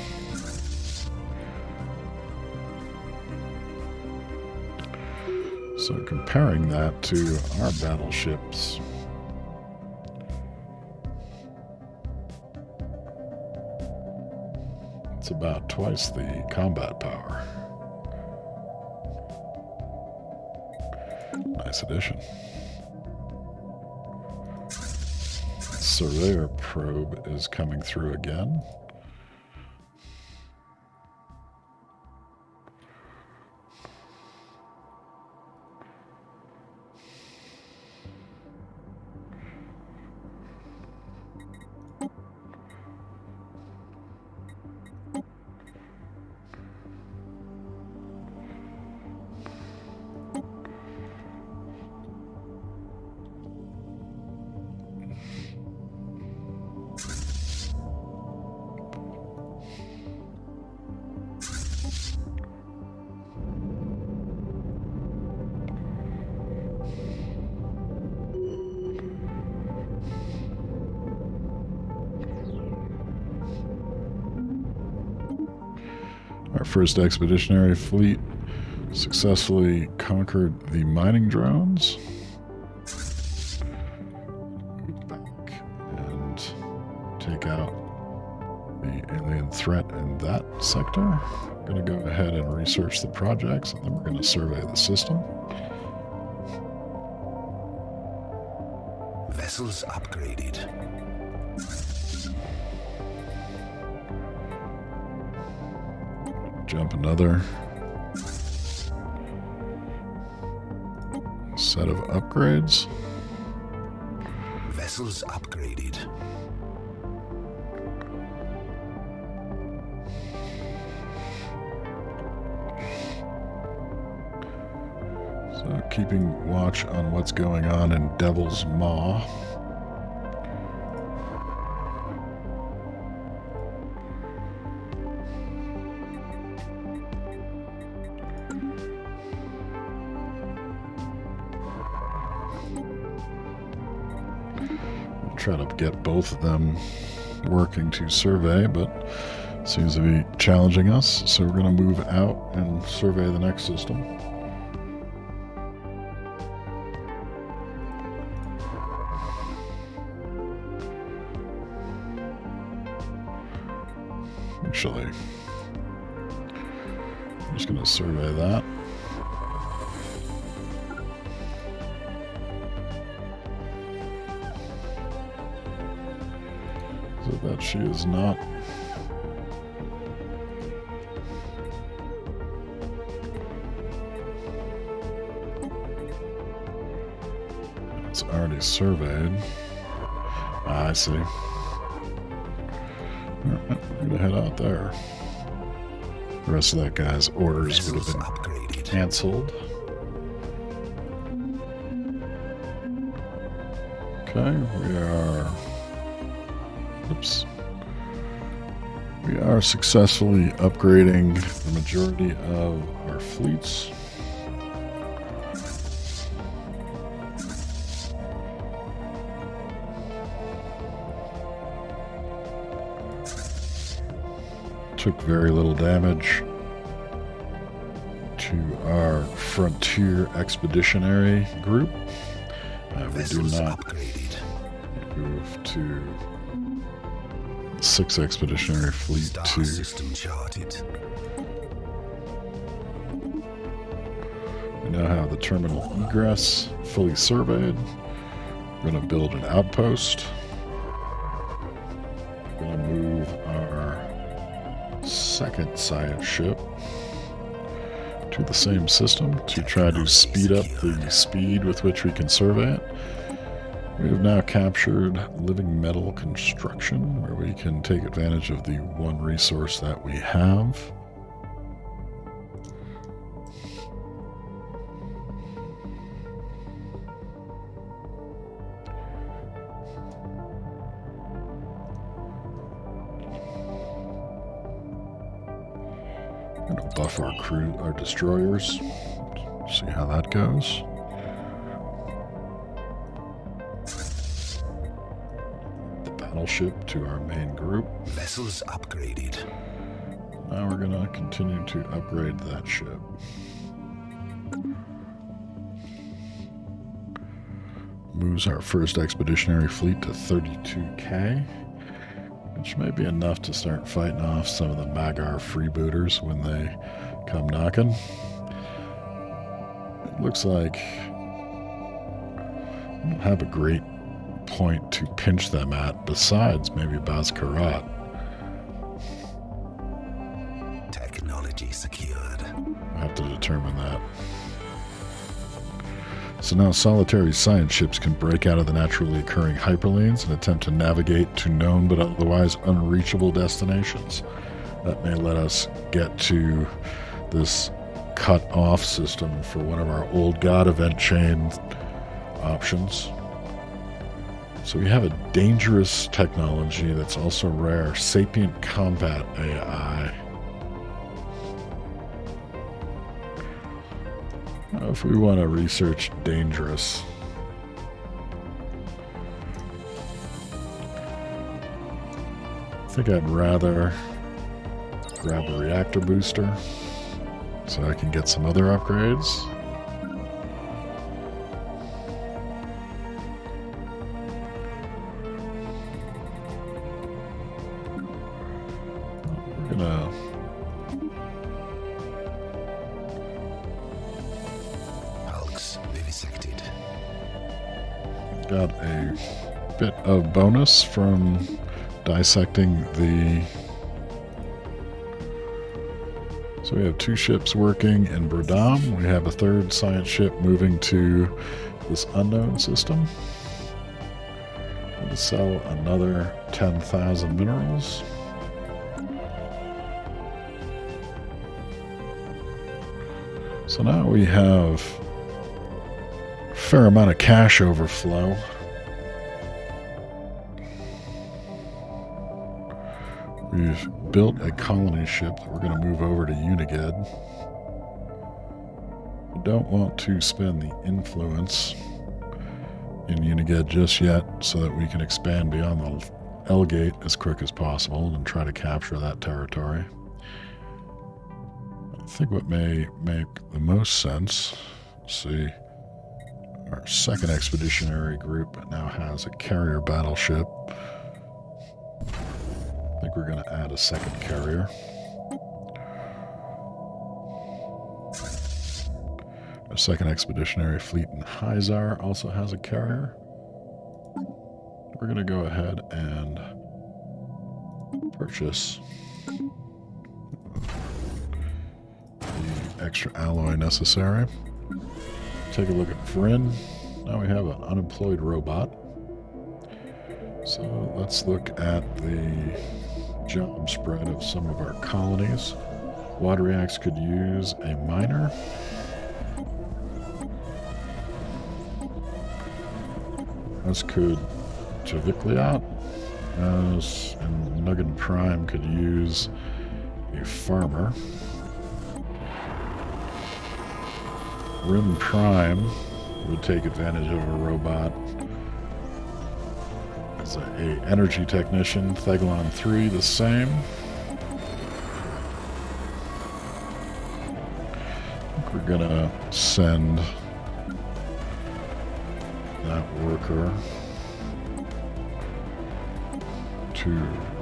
So comparing that to our battleships, it's about twice the combat power. Nice addition. Surveyor probe is coming through again. Our first expeditionary fleet successfully conquered the mining drones. Move back and take out the alien threat in that sector. I'm going to go ahead and research the projects, and then we're going to survey the system. Vessels upgraded. Jump another set of upgrades. Vessels upgraded. So keeping watch on what's going on in Devil's Maw. Try to get both of them working to survey, but seems to be challenging us. So we're going to move out and survey the next system. Actually, I'm just going to survey that. So that she is not. It's already surveyed. I see. Alright, we're gonna head out there. The rest of that guy's orders would have been Upgraded. canceled. Okay, we are. Oops. We are successfully upgrading the majority of our fleets. Took very little damage to our Frontier Expeditionary group. We do not move to 6 Expeditionary Fleet Star 2. system charted. We now have the terminal egress fully surveyed. We're going to build an outpost. We're going to move our second science ship to the same system to try to speed up the speed with which we can survey it. We have now captured living metal construction, where we can take advantage of the one resource that we have. I'm going to buff our destroyers, see how that goes. Battleship to our main group. Vessels upgraded. Now we're going to continue to upgrade that ship. Moves our first expeditionary fleet to 32k, which may be enough to start fighting off some of the Magar freebooters when they come knocking. It looks like I don't have a great point to pinch them at besides maybe Bazkarat. Technology secured. I have to determine that. So now solitary science ships can break out of the naturally occurring hyperlanes and attempt to navigate to known but otherwise unreachable destinations. That may let us get to this cut-off system for one of our old god event chain options. So we have a dangerous technology that's also rare, sapient combat AI. If we want to research dangerous, I think I'd rather Grab a reactor booster so I can get some other upgrades. We're gonna Hulks vivisected. got a bit of bonus from dissecting the... So we have 2 ships working in Bradam. We have a 3rd science ship moving to this unknown system. We'll sell another 10,000 minerals. So now we have a fair amount of cash overflow. We've built a colony ship that we're going to move over to Uniged. We don't want to spend the influence in Uniged just yet so that we can expand beyond the L-Gate as quick as possible and try to capture that territory. I think what may make the most sense, see, our 2nd Expeditionary group now has a carrier battleship. I think we're going to add a 2nd carrier. Our 2nd Expeditionary fleet in Hyzar also has a carrier. We're going to go ahead and purchase the extra alloy necessary. Take a look at Vrinn. Now we have an unemployed robot. So let's look at the job spread of some of our colonies. Wateriax could use a miner. As could Javikliat. As and Nuggin Prime could use a farmer. Vrinn Prime would take advantage of a robot as a energy technician. Theglon 3 the same. I think we're gonna send that worker to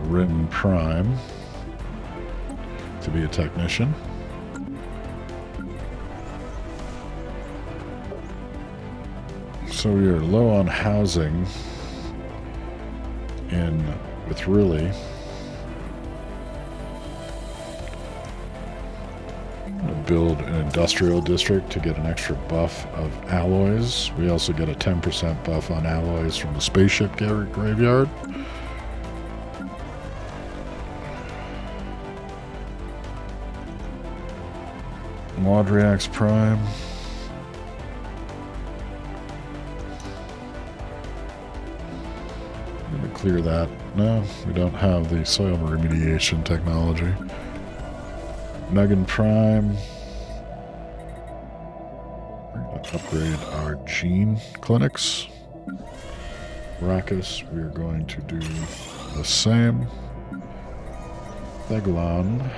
Vrinn Prime to be a technician. So we are low on housing in Withrili. I'm going to build an industrial district to get an extra buff of alloys. We also get a 10% buff on alloys from the spaceship graveyard. Modriax Prime. I'm going to clear that. No, we don't have the soil remediation technology. Nuggin Prime. We're going to upgrade our gene clinics. Rackus, we are going to do the same. Theglon.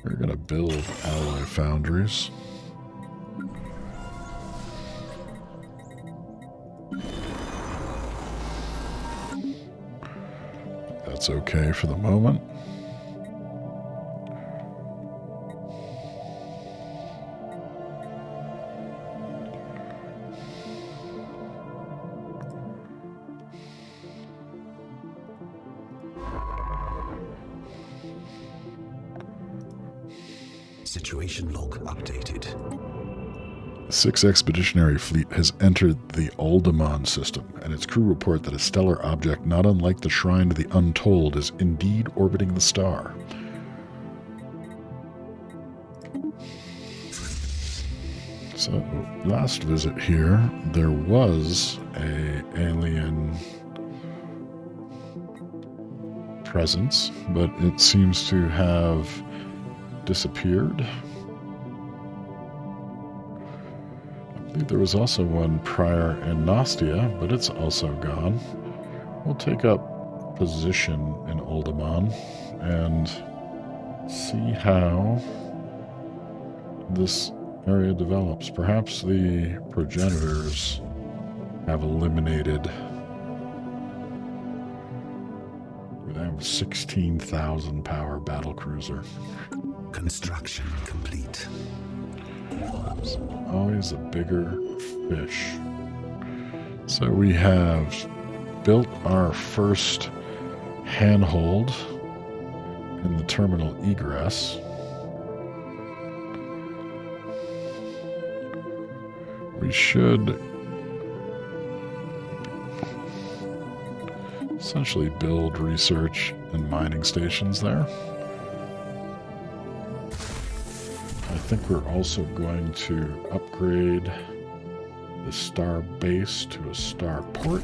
We're going to build alloy foundries. That's okay for the moment. Situation log updated. The 6th Expeditionary Fleet has entered the Alderaan system, and its crew report that a stellar object not unlike the Shrine to the Untold is indeed orbiting the star. So, last visit here, there was a alien presence, but it seems to have disappeared. I believe there was also one prior in Nostia, but it's also gone. We'll take up position in Uldaman and see how this area develops. Perhaps the progenitors have eliminated. They have a 16,000 power battle cruiser. Construction complete. There's always a bigger fish. So we have built our first handhold in the terminal egress. We should essentially build research and mining stations there. I think we're also going to upgrade the star base to a star port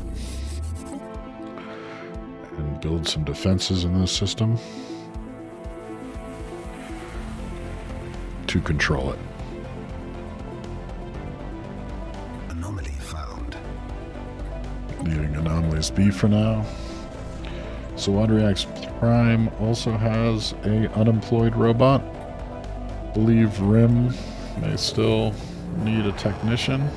and build some defenses in this system to control it. Anomaly found. Leaving anomalies be for now. So Wadriax Prime also has a unemployed robot. I believe Vrinn may still need a technician.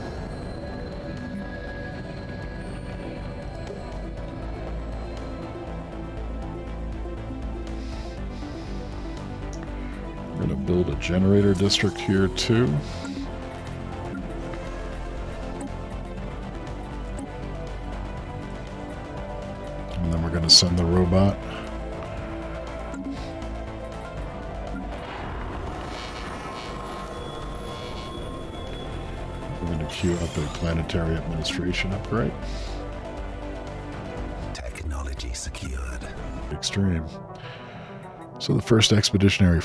We're going to build a generator district here too. And then we're going to send the robot. We're going to queue up a planetary administration upgrade. Technology secured. Extreme. So the first expeditionary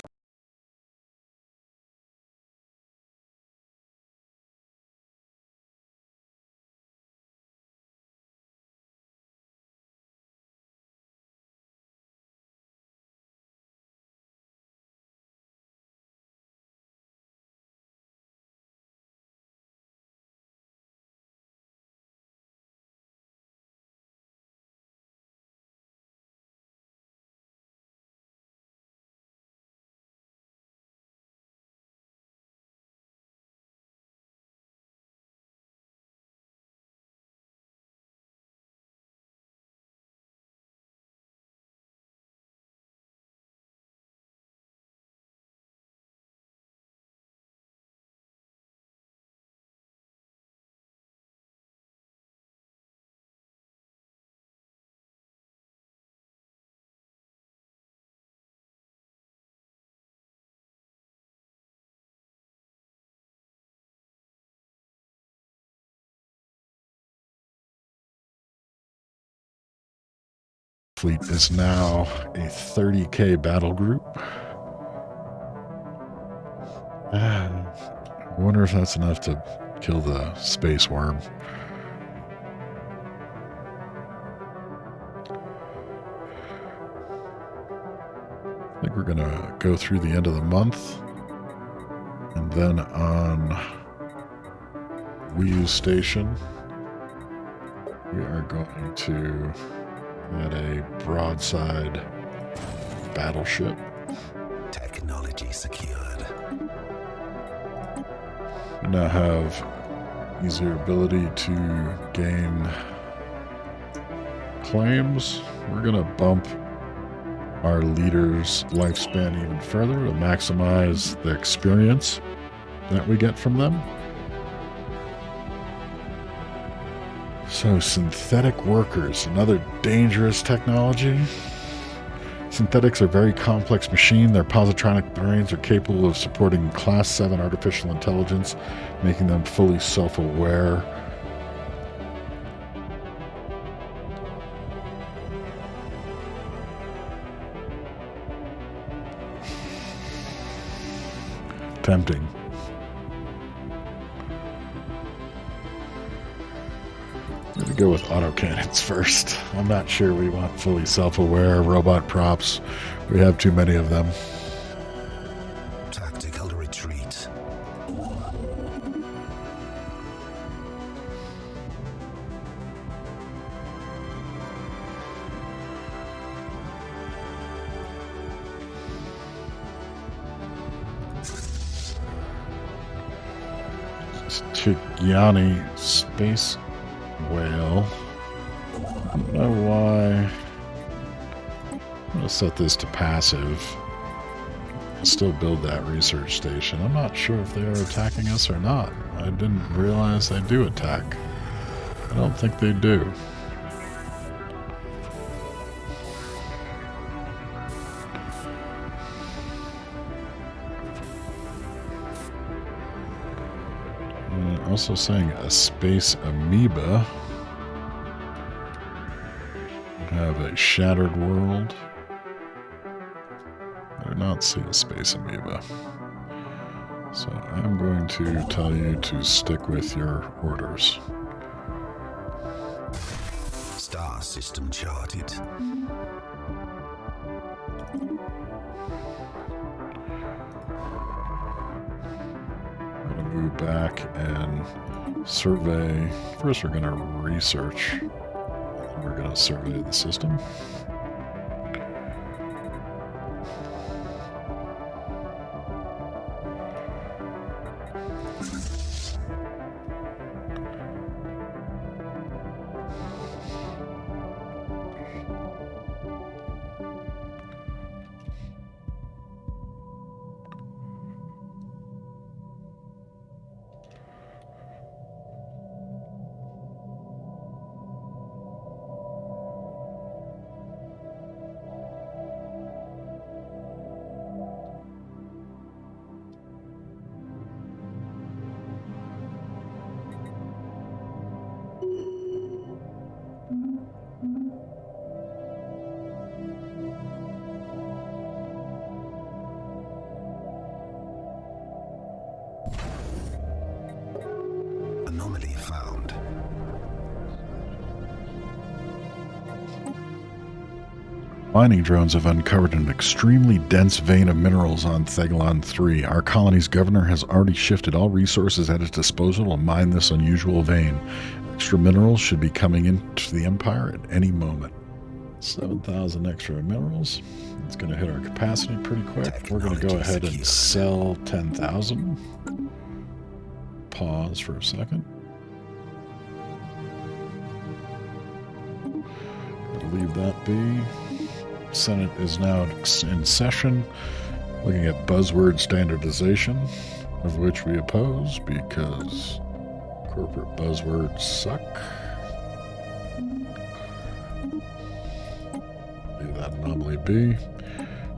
fleet is now a 30k battle group. I wonder if that's enough to kill the space worm. I think we're gonna go through the end of the month, and then on Wii Station we are going to add a broadside battleship. Technology secured. We now have easier ability to gain claims. We're going to bump our leader's lifespan even further to maximize the experience that we get from them. So synthetic workers, another dangerous technology. Synthetics are very complex machines. Their positronic brains are capable of supporting Class 7 artificial intelligence, making them fully self-aware. Tempting. I'm going to go with autocannons first. I'm not sure we want fully self-aware robot props. We have too many of them. Tactical retreat. Tigiani space whale. I don't know why. I'm going to set this to passive. I'll still build that research station. I'm not sure if they are attacking us or not. I didn't realize they do attack. I don't think they do. Also saying a space amoeba. We have a shattered world. I do not see a space amoeba. So I'm going to tell you to stick with your orders. Star system charted. I'm going to move back and survey. First, we're going to research. We're going to survey the system. Anomaly found. Mining drones have uncovered an extremely dense vein of minerals on Thegalon 3. Our colony's governor has already shifted all resources at his disposal to mine this unusual vein. Extra minerals should be coming into the Empire at any moment. 7,000 extra minerals. It's going to hit our capacity pretty quick. We're going to go ahead and sell 10,000. Pause for a second. Leave that be. Senate is now in session, looking at buzzword standardization, of which we oppose because corporate buzzwords suck. Leave that anomaly be.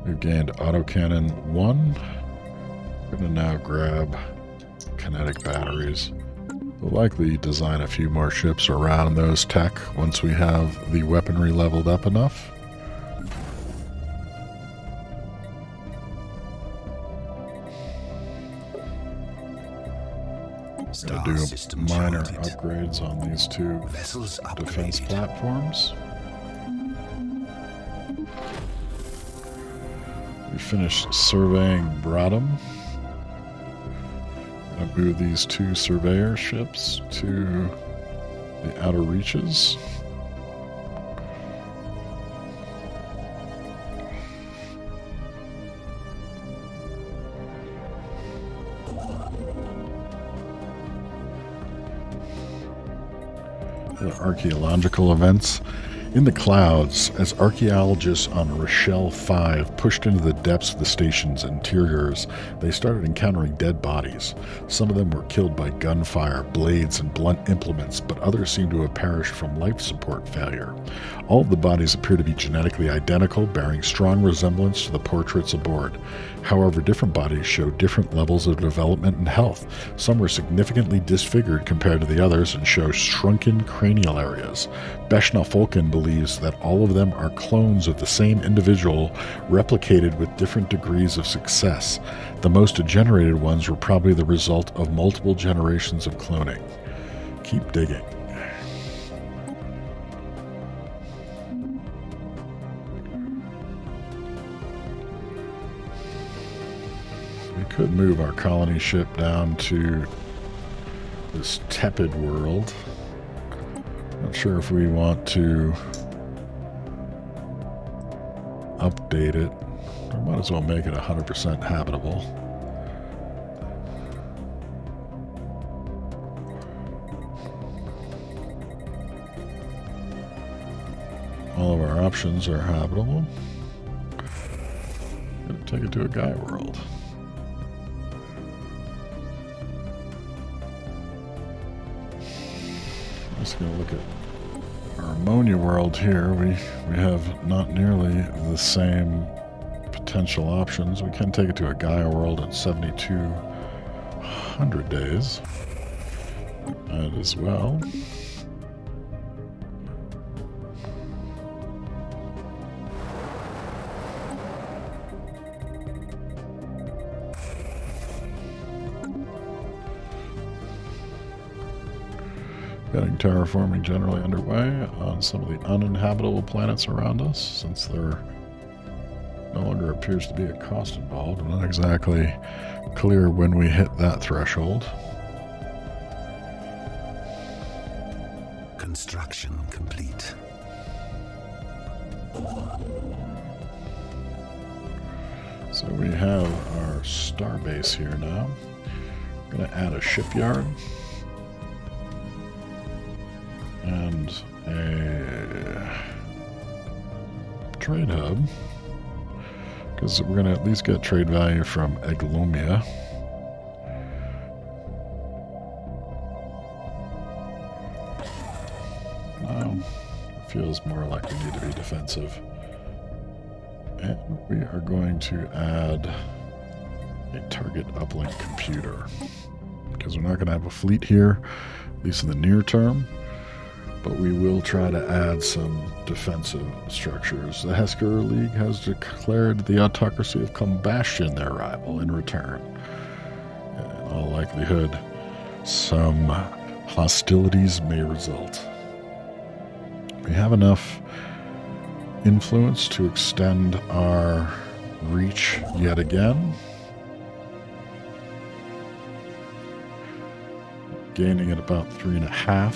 We've gained autocannon 1. We're going to now grab kinetic batteries. We'll likely design a few more ships around those tech once we have the weaponry leveled up enough. Gonna do minor upgrades on these two defense platforms. We finished surveying Bradham. Gonna move these two surveyor ships to the outer reaches. The archaeological events. In the clouds, as archaeologists on Rochelle 5 pushed into the depths of the station's interiors, they started encountering dead bodies. Some of them were killed by gunfire, blades, and blunt implements, but others seemed to have perished from life support failure. All of the bodies appear to be genetically identical, bearing strong resemblance to the portraits aboard. However, different bodies showed different levels of development and health. Some were significantly disfigured compared to the others and show shrunken cranial areas. Beshna Folken believes that all of them are clones of the same individual, replicated with different degrees of success. The most degenerated ones were probably the result of multiple generations of cloning. Keep digging. We could move our colony ship down to this tepid world. Not sure if we want to update it. I might as well make it 100% habitable. All of our options are habitable. Gonna take it to a Gaia world. Just gonna look at our ammonia world here. We have not nearly the same potential options. We can take it to a Gaia world in 7,200 days. That as well. Getting terraforming generally underway on some of the uninhabitable planets around us, since there no longer appears to be a cost involved. I'm not exactly clear when we hit that threshold. Construction complete. So we have our starbase here now. I'm going to add a shipyard and a trade hub, because we're going to at least get trade value from Eglomia. Feels more like we need to be defensive. And we are going to add a target uplink computer, because we're not going to have a fleet here, at least in the near term, but we will try to add some defensive structures. The Hesker League has declared the autocracy of Combustion their rival in return. In all likelihood, some hostilities may result. We have enough influence to extend our reach yet again. Gaining at about 3.5.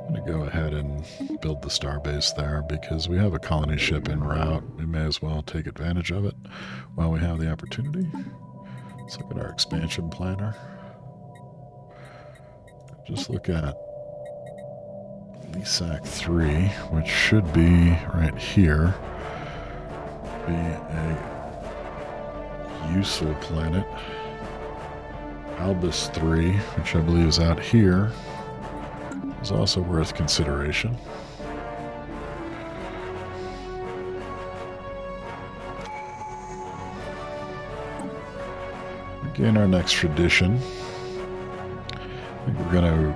I'm going to go ahead and build the starbase there because we have a colony ship en route. We may as well take advantage of it while we have the opportunity. Let's look at our expansion planner. Just look at Lisac 3, which should be right here. Be a useful planet. Albus 3, which I believe is out here, is also worth consideration. Again, our next tradition. I think we're going to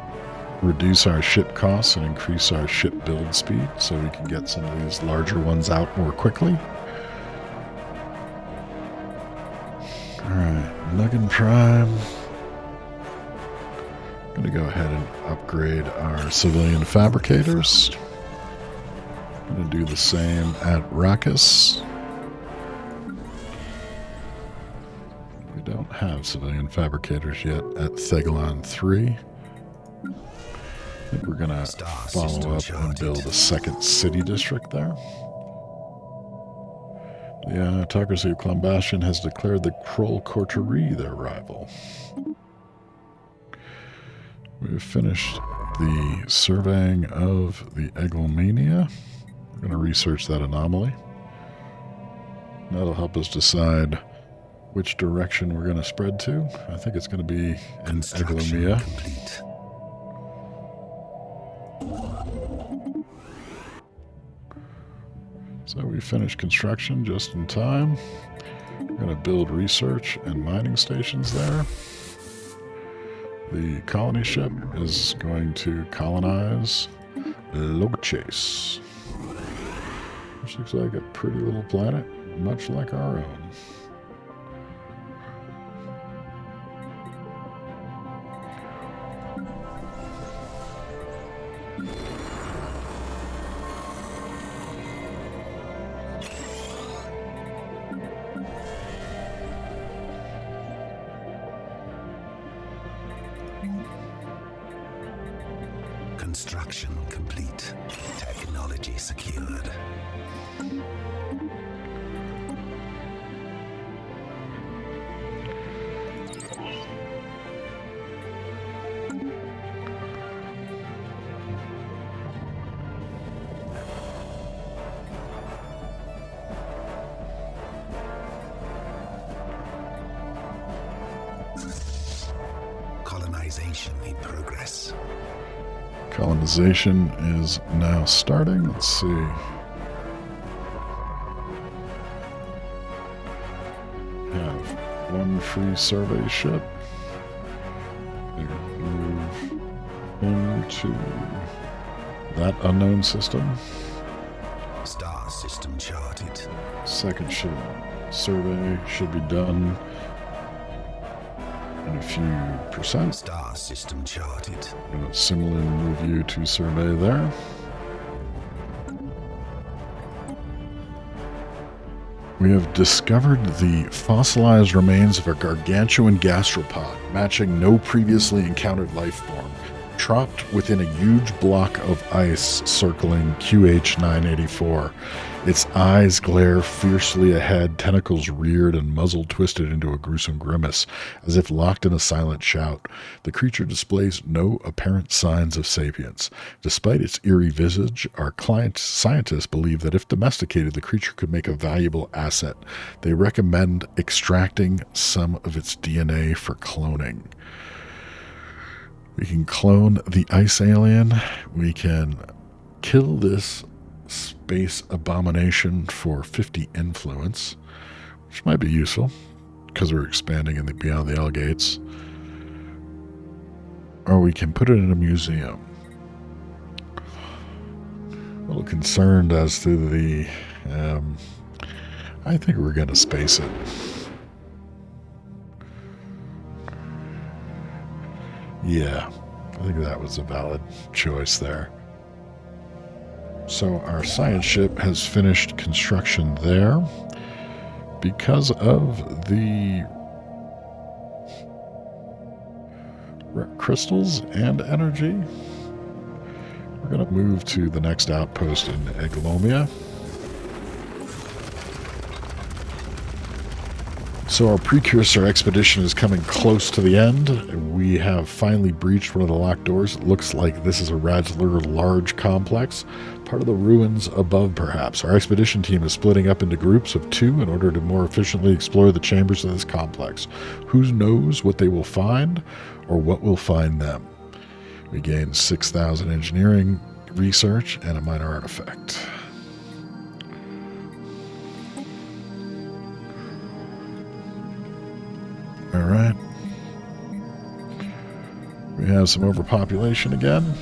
reduce our ship costs and increase our ship build speed so we can get some of these larger ones out more quickly. Alright, Nuggin Prime. I'm going to go ahead and upgrade our civilian fabricators. I'm going to do the same at Rakis. We don't have civilian fabricators yet at Thegalon 3. I think we're going to follow up and build a second city district there. The autocracy of Combustion has declared the Kroll Coterie their rival. We've finished the surveying of the Eglomania. We're going to research that anomaly. That'll help us decide which direction we're going to spread to. I think it's going to be in Eglomia. Complete. So we finished construction just in time. We're going to build research and mining stations there. The colony ship is going to colonize Logchase, which looks like a pretty little planet, much like our own. Construction complete. Technology secured. progress. Colonization is now starting. Let's see. We have one free survey ship. Move into that unknown system. Star system charted. Second ship survey should be done in a few percent. Star system charted. I'm going to similarly move you to survey there. We have discovered the fossilized remains of a gargantuan gastropod, matching no previously encountered life form, trapped within a huge block of ice circling QH-984. Its eyes glare fiercely ahead, tentacles reared and muzzle twisted into a gruesome grimace, as if locked in a silent shout. The creature displays no apparent signs of sapience. Despite its eerie visage, our scientists believe that if domesticated, the creature could make a valuable asset. They recommend extracting some of its DNA for cloning. We can clone the ice alien. We can kill this space abomination for 50 influence, which might be useful because we're expanding in the beyond the L gates. Or we can put it in a museum. A little concerned as to the I think we're going to space it. Yeah, I think that was a valid choice there. So our science ship has finished construction there. Because of the crystals and energy, we're going to move to the next outpost in Eglomia. So our precursor expedition is coming close to the end. We have finally breached one of the locked doors. It looks like this is a Radsler large complex, part of the ruins above perhaps. Our expedition team is splitting up into groups of 2 in order to more efficiently explore the chambers of this complex. Who knows what they will find or what will find them? We gain 6,000 engineering research and a minor artifact. All right. We have some overpopulation again.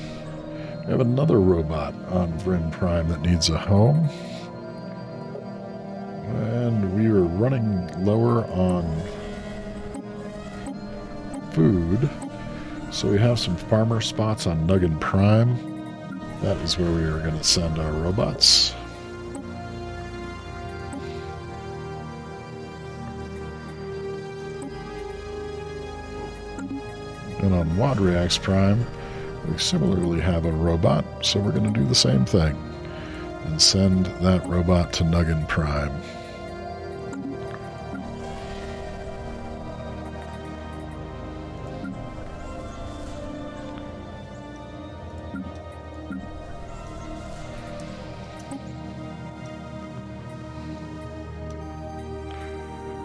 We have another robot on Vrinn Prime that needs a home. And we are running lower on food. So we have some farmer spots on Nuggin Prime. That is where we are going to send our robots. And on Wadriax Prime, we similarly have a robot, so we're going to do the same thing and send that robot to Nuggin Prime.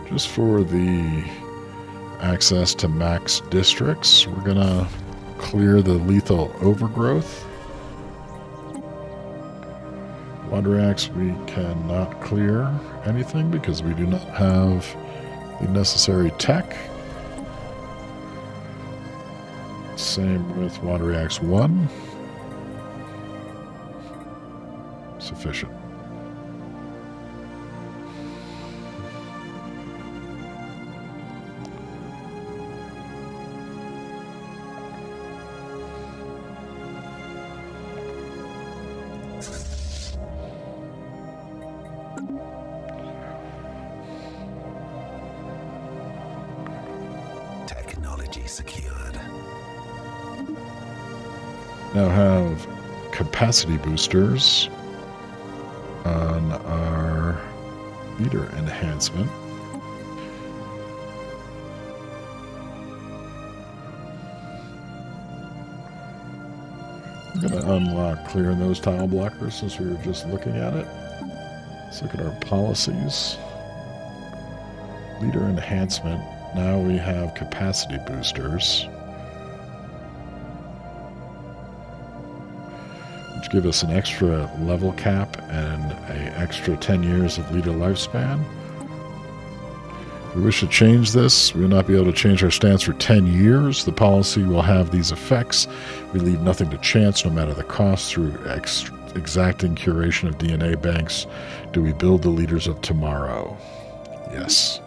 Just for the access to max districts, we're gonna clear the lethal overgrowth. Wadriax, we cannot clear anything because we do not have the necessary tech. Same with Wadriax 1. Sufficient. Secured. Now have capacity boosters on our leader enhancement. I'm going to unlock clearing those tile blockers since we were just looking at it. Let's look at our policies. Leader enhancement. Now we have capacity boosters. give us an extra level cap and an extra 10 years of leader lifespan. If we wish to change this, we will not be able to change our stance for 10 years. The policy will have these effects. We leave nothing to chance, no matter the cost, through exacting curation of DNA banks. Do we build the leaders of tomorrow? Yes.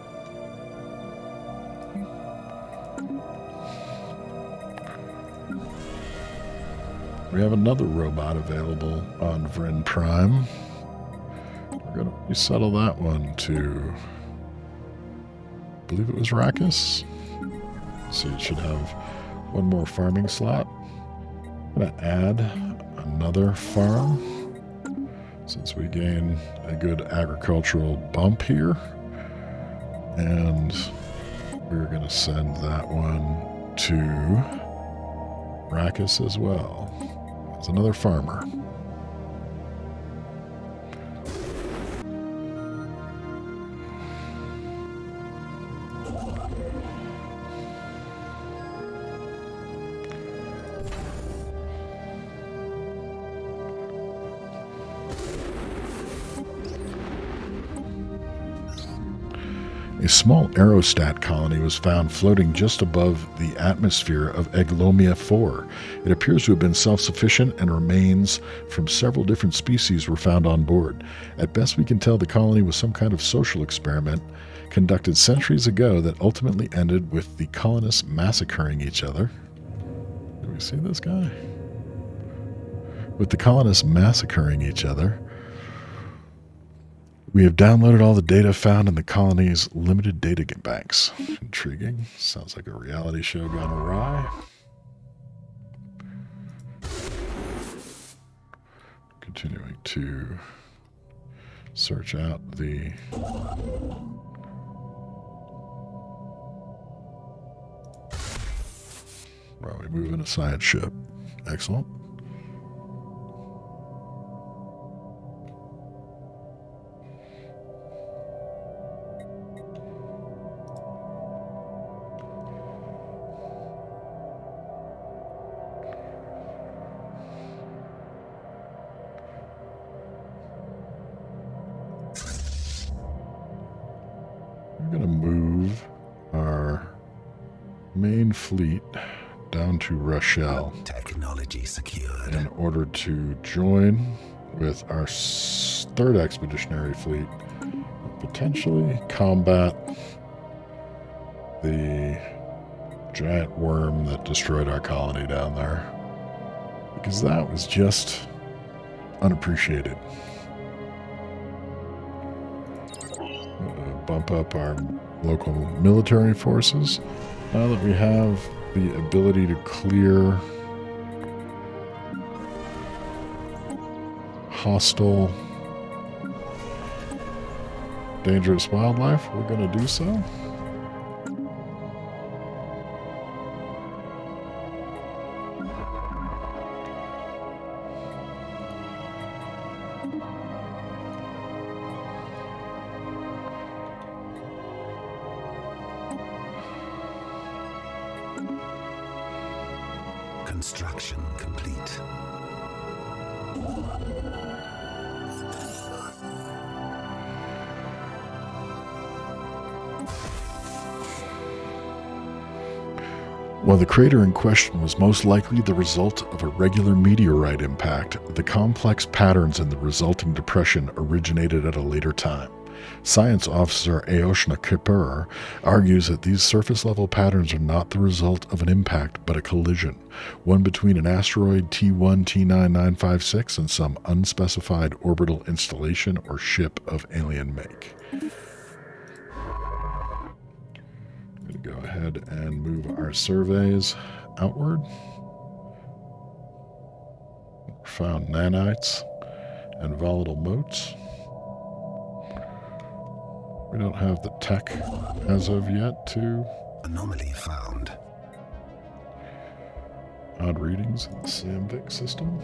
We have another robot available on Vrinn Prime. We're going to resettle that one to, I believe it was Rackus. See, it should have one more farming slot. I'm going to add another farm since we gain a good agricultural bump here. And we're going to send that one to Rackus as well. As another farmer. A small aerostat colony was found floating just above the atmosphere of Eglomia 4. It appears to have been self-sufficient, and remains from several different species were found on board. At best we can tell, the colony was some kind of social experiment conducted centuries ago that ultimately ended with the colonists massacring each other. Do we see this guy? With the colonists massacring each other. We have downloaded all the data found in the colony's limited data banks. Intriguing. Sounds like a reality show gone awry. Continuing to search out the... Well, we move in a science ship. Excellent. We're going to move our main fleet down to Rochelle. Technology secured. In order to join with our third expeditionary fleet, potentially combat the giant worm that destroyed our colony down there. Because that was just unappreciated. Bump up our local military forces. Now that we have the ability to clear hostile, dangerous wildlife, we're going to do so. Construction complete. While the crater in question was most likely the result of a regular meteorite impact, the complex patterns in the resulting depression originated at a later time. Science officer Aoshna Kippur argues that these surface-level patterns are not the result of an impact, but a collision, one between an asteroid T1 T9956 and some unspecified orbital installation or ship of alien make. I'm going to go ahead and move our surveys outward. Found nanites and volatile motes. We don't have the tech as of yet to... Anomaly found. Odd readings in the Samvic system.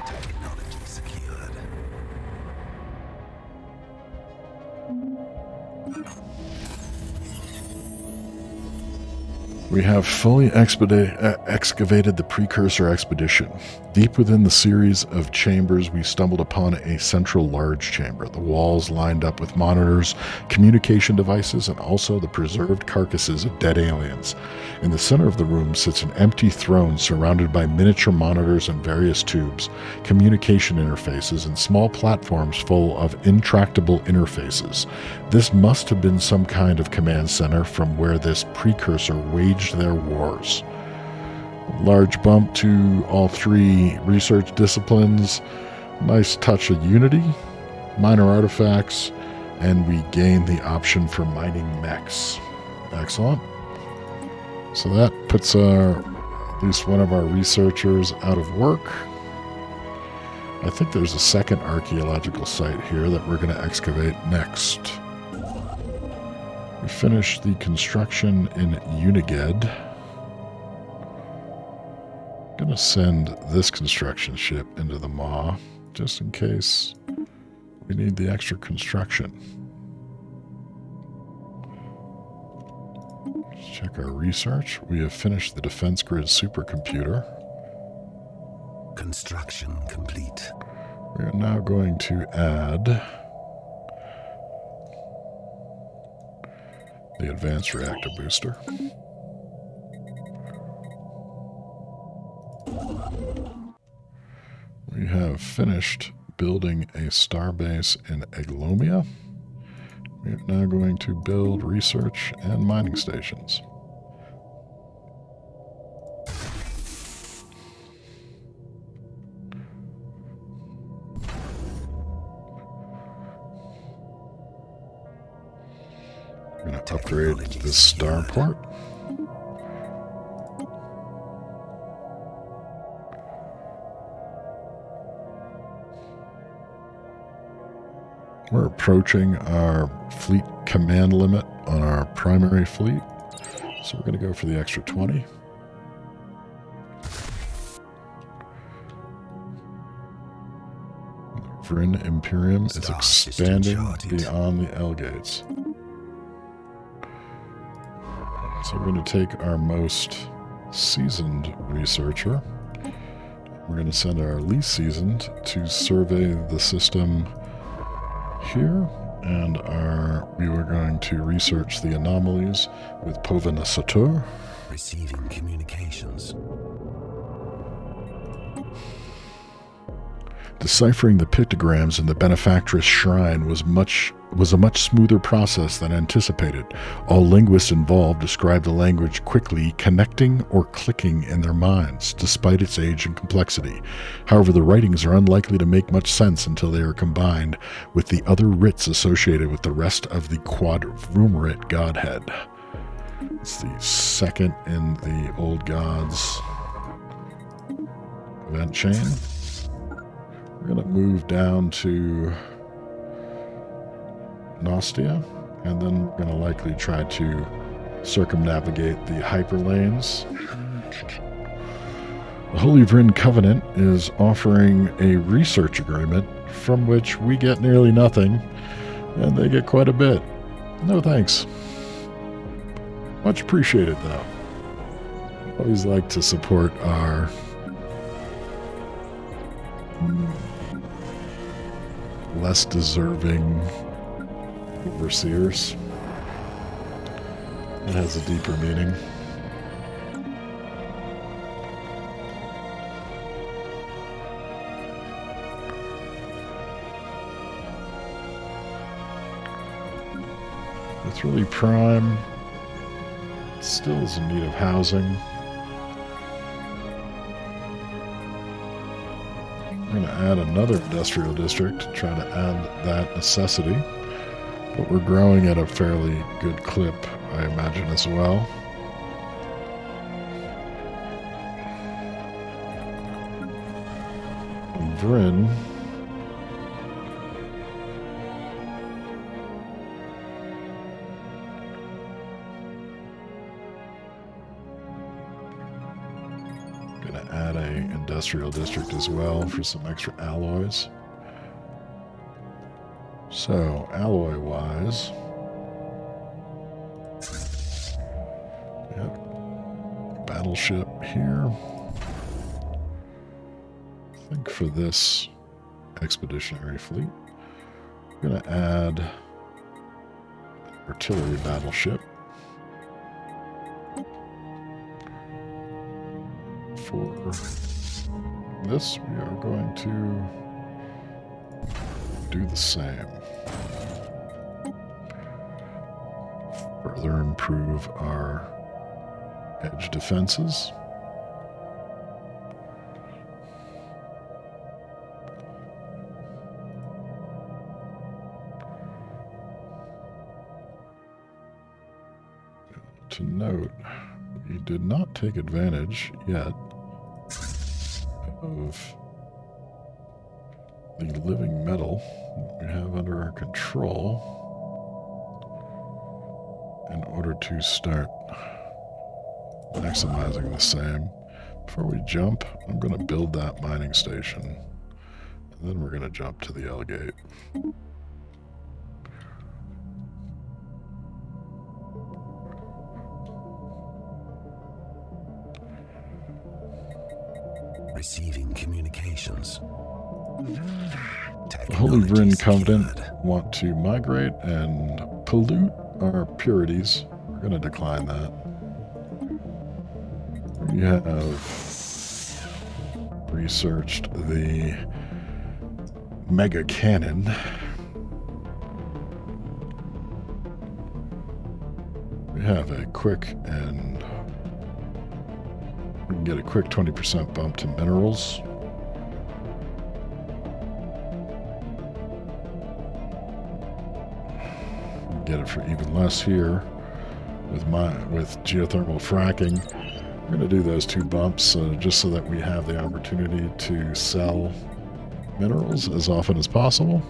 Technology secured. We have fully excavated the precursor expedition. Deep within the series of chambers, we stumbled upon a central large chamber. The walls lined up with monitors, communication devices, and also the preserved carcasses of dead aliens. In the center of the room sits an empty throne surrounded by miniature monitors and various tubes, communication interfaces, and small platforms full of intractable interfaces. This must have been some kind of command center from where this precursor waged their wars. Large bump to all three research disciplines, nice touch of unity, minor artifacts, and we gain the option for mining mechs. Excellent. So that puts at least one of our researchers out of work. I think there's a second archaeological site here that we're going to excavate next. We finished the construction in Uniged. I'm going to send this construction ship into the Maw, just in case we need the extra construction. Let's check our research. We have finished the Defense Grid supercomputer. Construction complete. We are now going to add the Advanced Reactor Booster. We have finished building a starbase in Eglomia. We are now going to build research and mining stations. I'm going to upgrade this starport. We're approaching our fleet command limit on our primary fleet, so we're going to go for the extra 20. Vrinn Imperium is expanding beyond the L-gates. So we're going to take our most seasoned researcher. We're going to send our least seasoned to survey the system here, and we were going to research the anomalies with Povena Satur. Receiving communications. Deciphering the pictograms in the benefactress shrine was a much smoother process than anticipated. All linguists involved described the language quickly, connecting or clicking in their minds, despite its age and complexity. However, the writings are unlikely to make much sense until they are combined with the other writs associated with the rest of the quadruumvirate godhead. It's the second in the Old Gods event chain. We're going to move down to Nostia, and then we're going to likely try to circumnavigate the hyperlanes. The Holy Vrinn Covenant is offering a research agreement from which we get nearly nothing, and they get quite a bit. No thanks. Much appreciated, though. Always like to support our less deserving overseers. It has a deeper meaning. It's really prime. It still is in need of housing. We're going to add another industrial district to try to add that necessity. But we're growing at a fairly good clip, I imagine, as well. And Vrinn going to add a industrial district as well for some extra alloys. So, alloy-wise, we have battleship here. I think for this expeditionary fleet, I'm going to add an artillery battleship. For this, we are going to do the same. Further improve our edge defenses. To note, we did not take advantage yet of the living metal we have under our control in order to start maximizing the same. Before we jump, I'm going to build that mining station, and then we're going to jump to the L-gate. Receiving communications. The Holy Vrinn Covenant want to migrate and pollute our purities. We're going to decline that. We have researched the mega cannon. We have a quick and we can get a quick 20% bump to minerals. We can get it for even less here with geothermal fracking. We're going to do those 2 bumps just so that we have the opportunity to sell minerals as often as possible.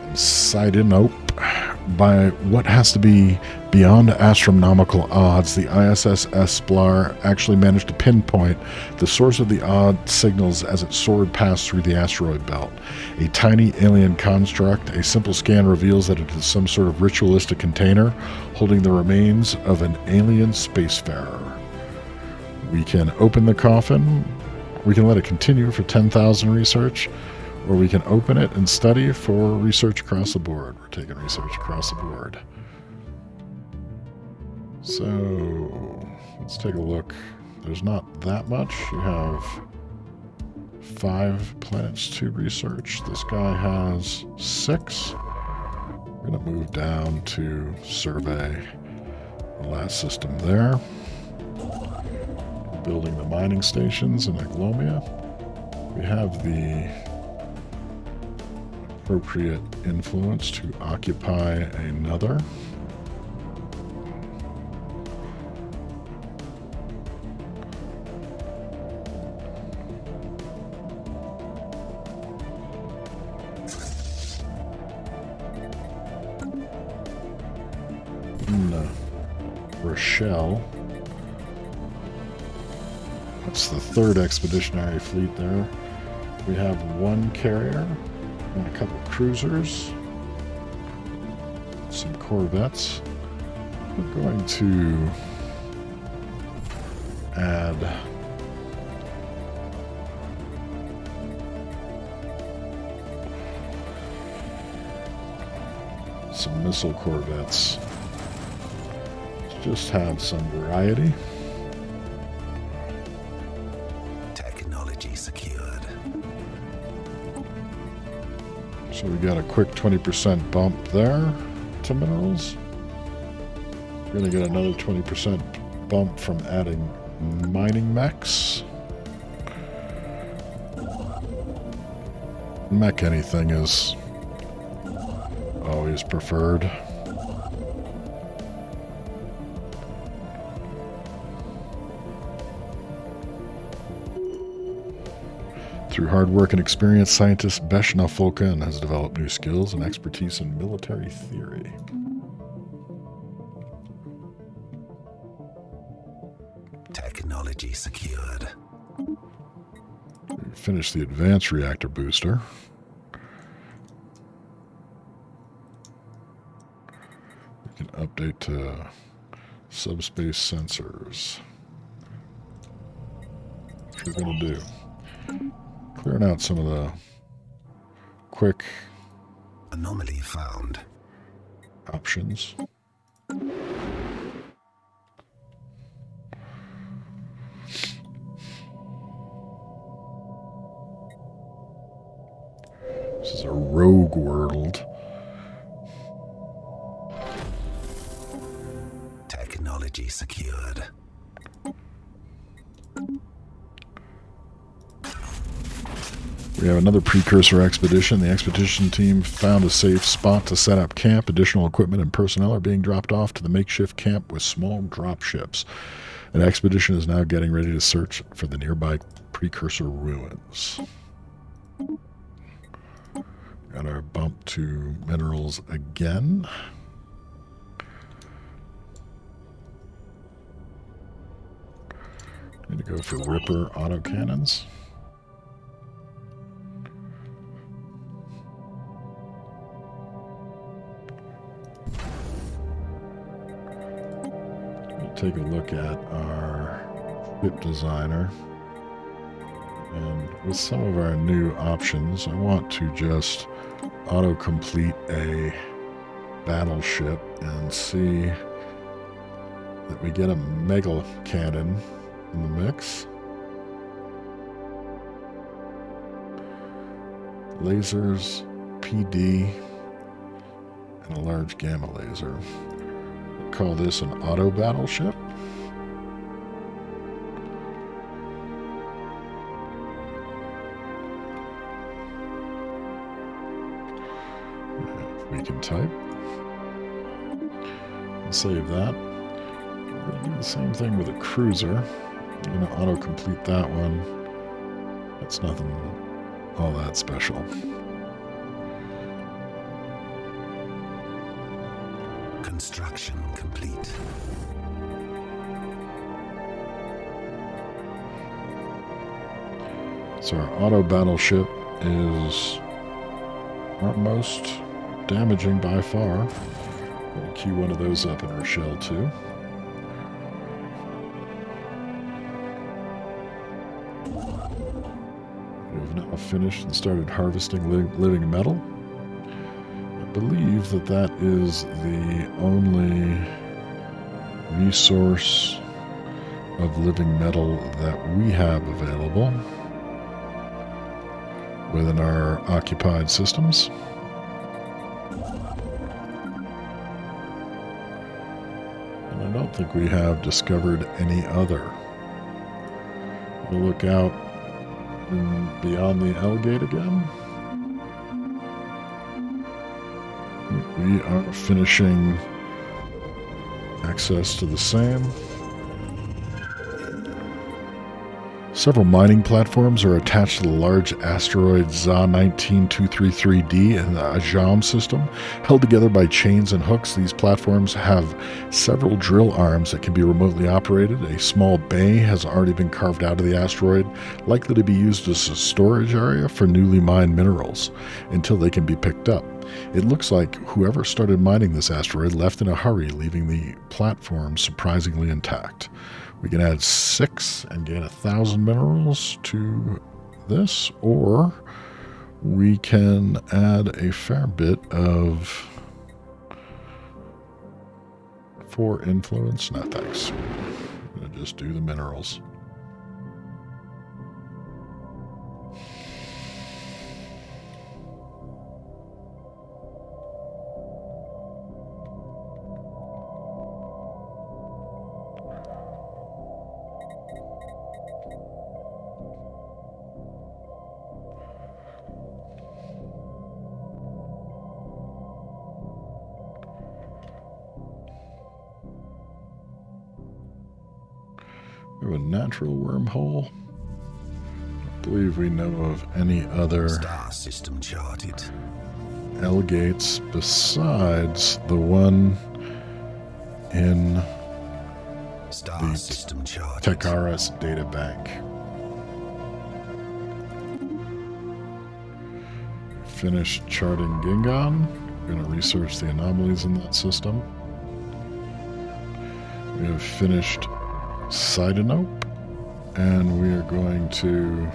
And side note, by what has to be beyond astronomical odds, the ISS Esplar actually managed to pinpoint the source of the odd signals as it soared past through the asteroid belt. A tiny alien construct, a simple scan reveals that it is some sort of ritualistic container holding the remains of an alien spacefarer. We can open the coffin, we can let it continue for 10,000 research, or we can open it and study for research across the board. We're taking research across the board. So, let's take a look. There's not that much. You have 5 planets to research. This guy has 6. We're going to move down to survey the last system there. Building the mining stations in Aglomia. We have the appropriate influence to occupy another. In Rochelle. That's the 3rd expeditionary fleet there. We have 1 carrier and a couple cruisers, some corvettes. We're going to add some missile corvettes to just have some variety. Technology secured. So we got a quick 20% bump there to minerals. We're going to get another 20% bump from adding mining mechs. Mech anything is always preferred. Through hard work and experience, scientist Beshna Fulkan has developed new skills and expertise in military theory. Technology secured. We finished the advanced reactor booster. can update to subspace sensors. What we're going to do. Clearing out some of the quick Anomaly found. options. This is a rogue world. Technology secured. We have another precursor expedition. The expedition team found a safe spot to set up camp. Additional equipment and personnel are being dropped off to the makeshift camp with small drop ships. An expedition is now getting ready to search for the nearby precursor ruins. Got our bump to minerals again. Need to go for Ripper autocannons. We'll take a look at our ship designer. And with some of our new options, I want to just auto-complete a battleship and see that we get a mega cannon in the mix. Lasers, PD, and a large gamma laser. We'll call this an auto battleship. We can type and save that. We're going to do the same thing with a cruiser. I'm going to auto-complete that one. That's nothing all that special. Construction complete. So our auto battleship is our most damaging by far. We'll queue one of those up in our shell too. We've now finished and started harvesting living metal. I believe that that is the only resource of living metal that we have available within our occupied systems. And I don't think we have discovered any other. We'll look out beyond the L gate again. We are finishing access to the same. Several mining platforms are attached to the large asteroid ZA 19233D in the Ajam system. Held together by chains and hooks, these platforms have several drill arms that can be remotely operated. A small bay has already been carved out of the asteroid, likely to be used as a storage area for newly mined minerals until they can be picked up. It looks like whoever started mining this asteroid left in a hurry, leaving the platform surprisingly intact. We can add 6 and gain 1,000 minerals to this, or we can add a fair bit of 4 influence. No thanks. I'm going to just do the minerals. We have a natural wormhole. I believe we know of any other Star system charted. L gates besides the one in Star the system charted. Tekaris data bank. Finished charting Gingon. We're going to research the anomalies in that system. We have finished Sidenope, and we are going to,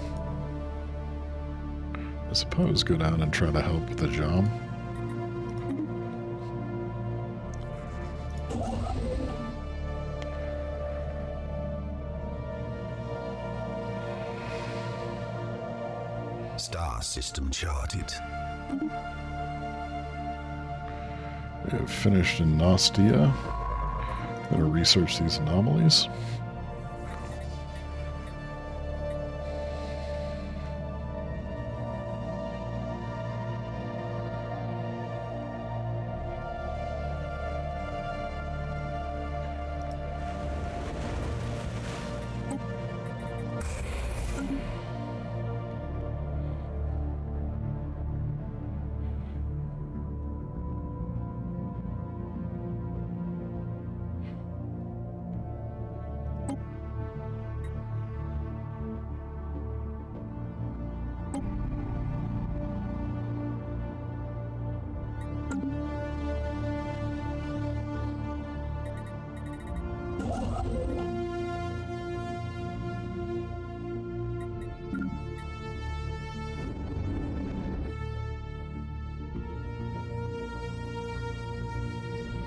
I suppose, go down and try to help the Jom. Star system charted. We have finished in Nostia. Going to research these anomalies.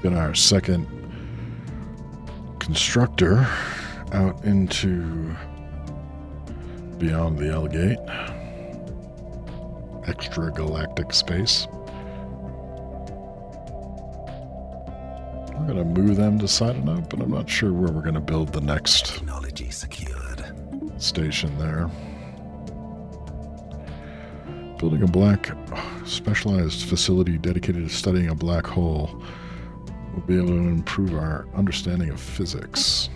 Get our second constructor out into beyond the L-Gate, extragalactic space. We're going to move them to Sidenope, but I'm not sure where we're going to build the next Technology secured. station there. Building a black specialized facility dedicated to studying a black hole. We'll be able to improve our understanding of physics.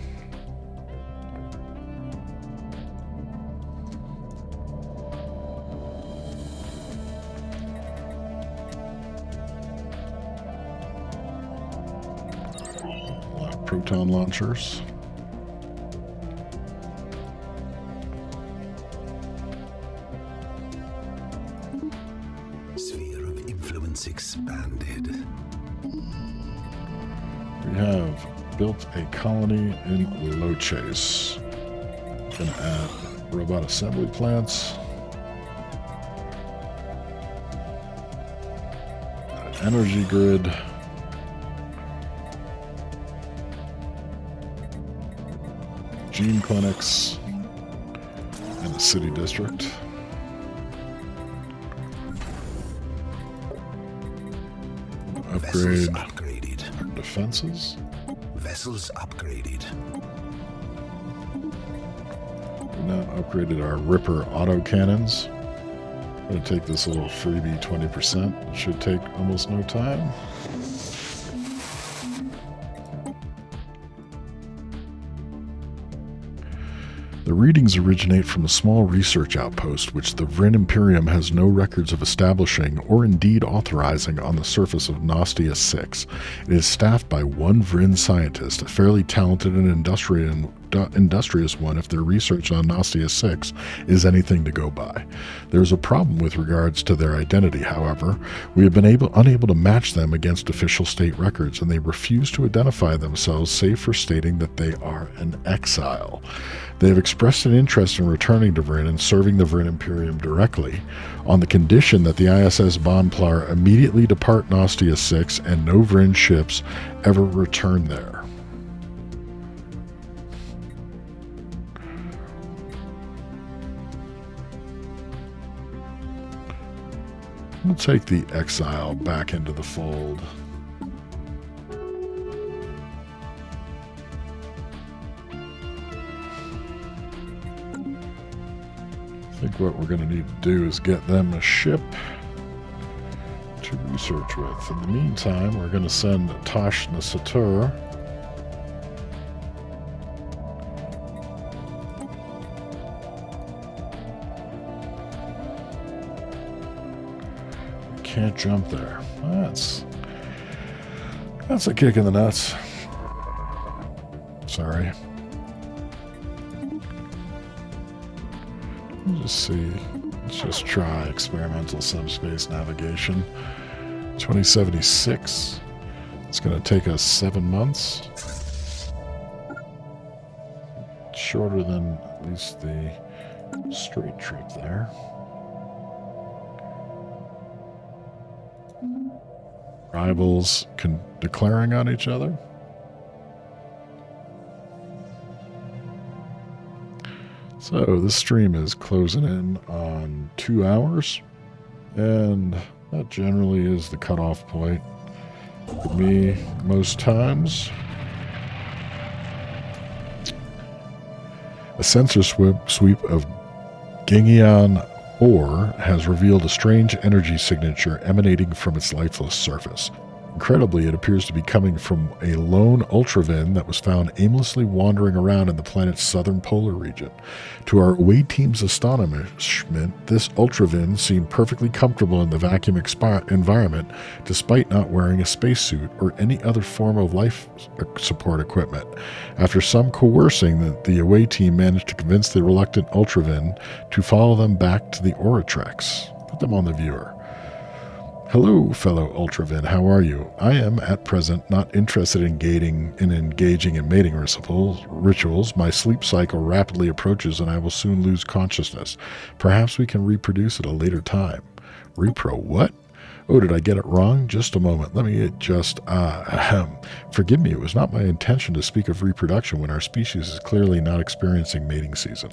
Proton launchers. Sphere of influence expanded. We have built a colony in Lochase. Gonna add robot assembly plants. An energy grid. Gene clinics. And a city district. Vessels Upgrade upgraded. our defenses. Vessels upgraded. We now upgraded our Ripper autocannons. I'm going to take this little freebie 20%. It should take almost no time. The readings originate from a small research outpost which the Vrinn Imperium has no records of establishing or indeed authorizing on the surface of Nostia 6. It is staffed by one Vrinn scientist, a fairly talented and industrious one if their research on Nostia 6 is anything to go by. There is a problem with regards to their identity, however. We have been unable to match them against official state records, and they refuse to identify themselves save for stating that they are an exile. They have expressed an interest in returning to Vrinn and serving the Vrinn Imperium directly, on the condition that the ISS Bonplar immediately depart Nostia 6 and no Vrinn ships ever return there. We'll take the exile back into the fold. I think what we're going to need to do is get them a ship to research with. In the meantime, we're going to send Tosh Nasatur can't jump there. That's a kick in the nuts. Sorry. Let's see. Let's just try experimental subspace navigation. 2076. It's going to take us 7 months. shorter than at least the straight trip there. Rivals declaring on each other. So this stream is closing in on 2 hours, and that generally is the cutoff point for me most times. A sensor sweep of Gingion 4 has revealed a strange energy signature emanating from its lifeless surface. Incredibly, it appears to be coming from a lone ultravin that was found aimlessly wandering around in the planet's southern polar region. To our away team's astonishment, this ultravin seemed perfectly comfortable in the vacuum environment despite not wearing a spacesuit or any other form of life support equipment. After some coercing, the away team managed to convince the reluctant ultravin to follow them back to the Oratrex. Put them on the viewer. Hello, fellow Ultravin, how are you? I am, at present, not interested in engaging in mating rituals. My sleep cycle rapidly approaches and I will soon lose consciousness. Perhaps we can reproduce at a later time. Repro what? Oh, did I get it wrong? Just a moment. Let me just, Forgive me, it was not my intention to speak of reproduction when our species is clearly not experiencing mating season.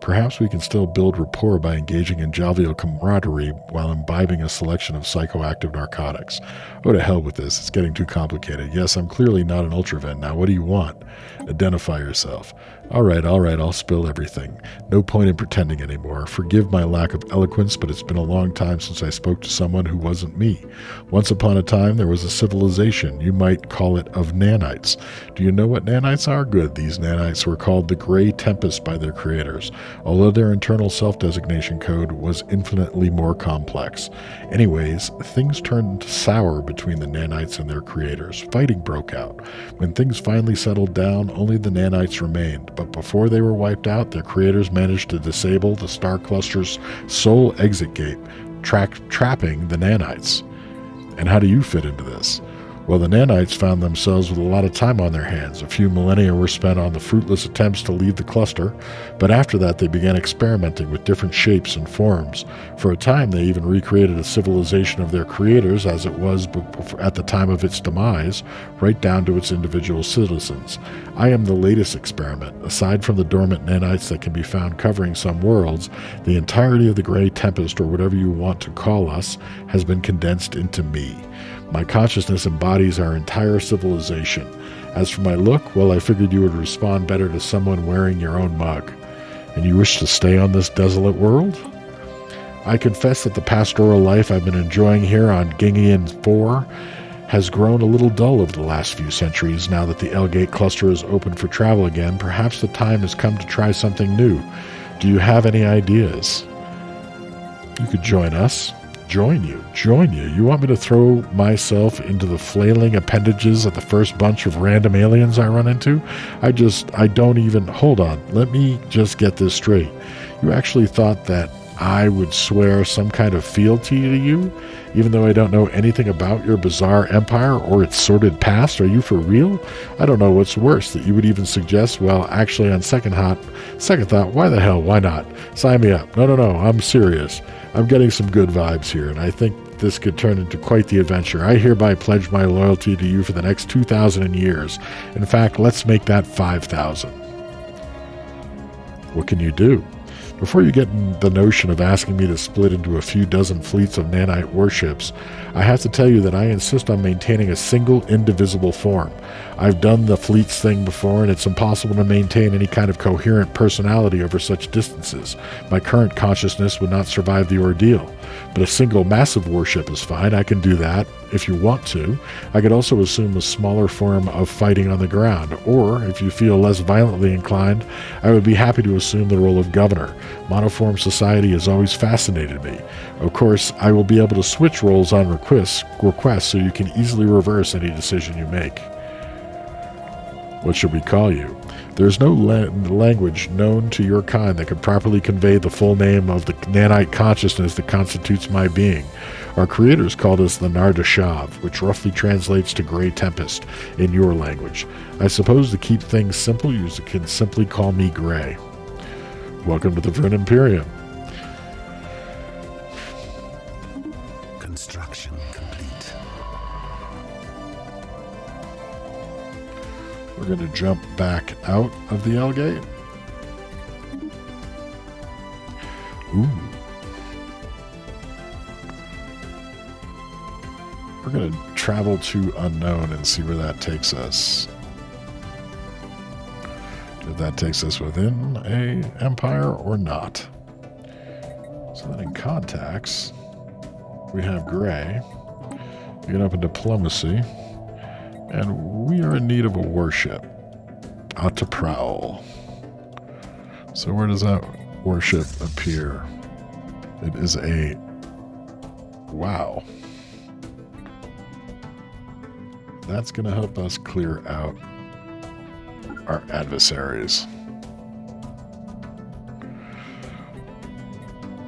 Perhaps we can still build rapport by engaging in jovial camaraderie while imbibing a selection of psychoactive narcotics. Oh, to hell with this. It's getting too complicated. Yes, I'm clearly not an Ultravin. Now, what do you want? Identify yourself. All right, I'll spill everything. No point in pretending anymore. Forgive my lack of eloquence, but it's been a long time since I spoke to someone who wasn't me. Once upon a time, there was a civilization. You might call it of nanites. Do you know what nanites are? Good. These nanites were called the Grey Tempest by their creators, although their internal self-designation code was infinitely more complex. Anyways, things turned sour between the nanites and their creators. Fighting broke out. When things finally settled down, only the nanites remained, but before they were wiped out, their creators managed to disable the star cluster's sole exit gate, trapping the nanites. And how do you fit into this? Well, the nanites found themselves with a lot of time on their hands. A few millennia were spent on the fruitless attempts to leave the cluster, but after that they began experimenting with different shapes and forms. For a time they even recreated a civilization of their creators as it was at the time of its demise, right down to its individual citizens. I am the latest experiment. Aside from the dormant nanites that can be found covering some worlds, the entirety of the Grey Tempest, or whatever you want to call us, has been condensed into me. My consciousness embodies our entire civilization. As for my look, well, I figured you would respond better to someone wearing your own mug. And you wish to stay on this desolate world? I confess that the pastoral life I've been enjoying here on Gingion 4 has grown a little dull over the last few centuries. Now that the L-Gate cluster is open for travel again, perhaps the time has come to try something new. Do you have any ideas? You could join us. Join you. You want me to throw myself into the flailing appendages of the first bunch of random aliens I run into? I don't even... Hold on. Let me just get this straight. You actually thought that I would swear some kind of fealty to you, even though I don't know anything about your bizarre empire or its sordid past? Are you for real? I don't know what's worse, that you would even suggest, well, actually on second thought, why the hell, why not? Sign me up. No, I'm serious. I'm getting some good vibes here, and I think this could turn into quite the adventure. I hereby pledge my loyalty to you for the next 2,000 years. In fact, let's make that 5,000. What can you do? Before you get the notion of asking me to split into a few dozen fleets of nanite warships, I have to tell you that I insist on maintaining a single indivisible form. I've done the fleets thing before, and it's impossible to maintain any kind of coherent personality over such distances. My current consciousness would not survive the ordeal. But a single massive warship is fine. I can do that if you want to. I could also assume a smaller form of fighting on the ground, or, if you feel less violently inclined, I would be happy to assume the role of governor. Monoform society has always fascinated me. Of course, I will be able to switch roles on request, so you can easily reverse any decision you make. What should we call you? There is no language known to your kind that could properly convey the full name of the nanite consciousness that constitutes my being. Our creators called us the Nardashav, which roughly translates to Grey Tempest in your language. I suppose to keep things simple, you can simply call me Grey. Welcome to the Vrinn Imperium. Construction complete. We're going to jump back out of the L-gate. Ooh. We're going to travel to Unknown and see where that takes us. If that takes us within a empire or not. So then in contacts, we have Gray. We get up in diplomacy. And we are in need of a warship. Out to prowl. So where does that warship appear? It is a... Wow. That's going to help us clear out our adversaries.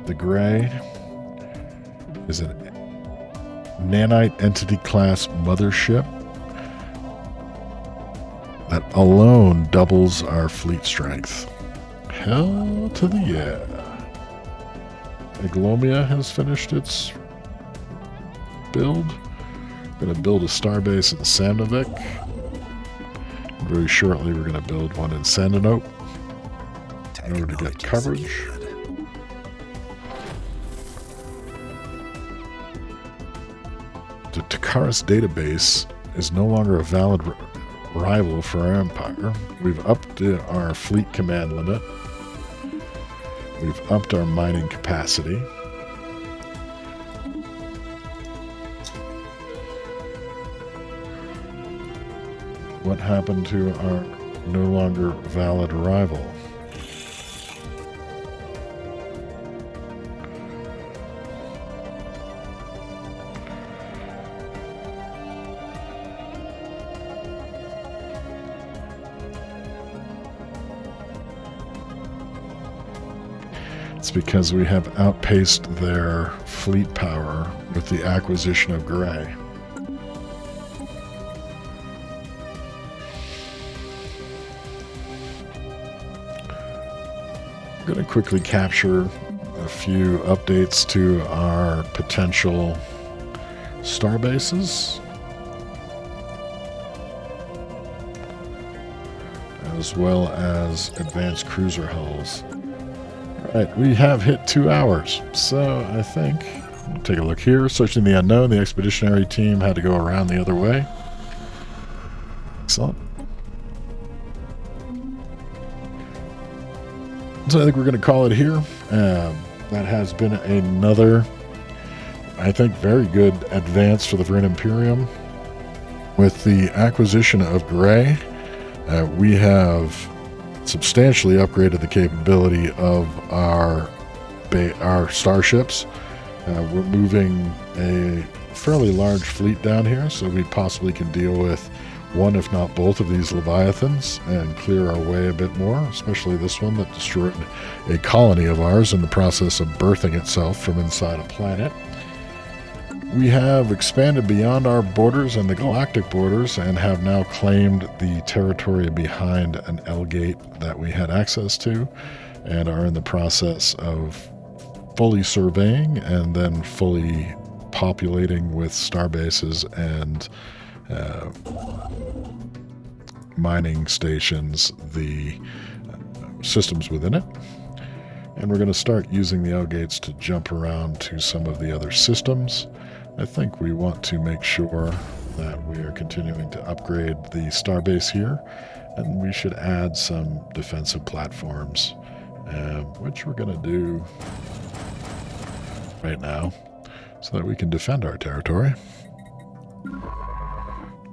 The Gray is an nanite entity class mothership that alone doubles our fleet strength. Hell to the yeah. Aglomia has finished its build. We're going to build a starbase in Sandovik. Very shortly we're going to build one in Sandanope in order to get coverage. The Takaris database is no longer a valid rival for our empire. We've upped our fleet command limit. We've upped our mining capacity. What happened to our no longer valid rival? It's because we have outpaced their fleet power with the acquisition of Gray. I'm going to quickly capture a few updates to our potential star bases, as well as advanced cruiser hulls. Right, we have hit 2 hours, so I think, we'll take a look here. Searching the unknown, the Expeditionary team had to go around the other way. Excellent. So I think we're going to call it here. That has been another, I think, very good advance for the Vrinn Imperium. With the acquisition of Gray, we have substantially upgraded the capability of our starships. We're moving a fairly large fleet down here, so we possibly can deal with one, if not both, of these Leviathans and clear our way a bit more, especially this one that destroyed a colony of ours in the process of birthing itself from inside a planet. We have expanded beyond our borders and the galactic borders and have now claimed the territory behind an L-gate that we had access to and are in the process of fully surveying and then fully populating with starbases and mining stations the systems within it. And we're going to start using the L-gates to jump around to some of the other systems. I think we want to make sure that we are continuing to upgrade the starbase here, and we should add some defensive platforms, which we're going to do right now so that we can defend our territory.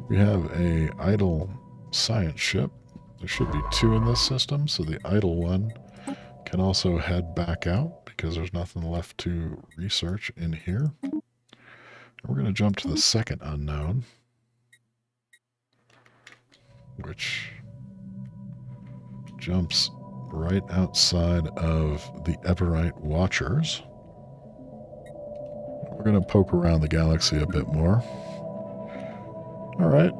We have a idle science ship. There should be 2 in this system, so the idle one can also head back out because there's nothing left to research in here. We're going to jump to the second unknown, which jumps right outside of the Everite Watchers. We're going to poke around the galaxy a bit more. All right.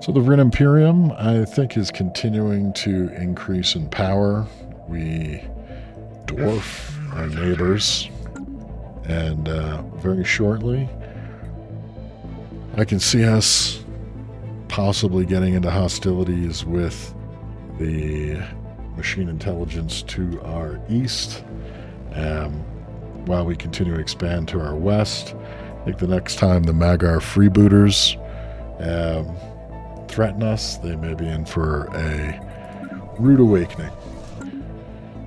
So the Vrinn Imperium, I think, is continuing to increase in power. We dwarf our neighbors, and very shortly, I can see us possibly getting into hostilities with the machine intelligence to our east, while we continue to expand to our west. I think the next time the Magar freebooters threaten us, they may be in for a rude awakening.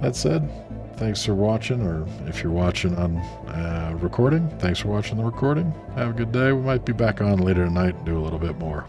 That said, thanks for watching, or if you're watching on recording, thanks for watching the recording. Have a good day. We might be back on later tonight and do a little bit more.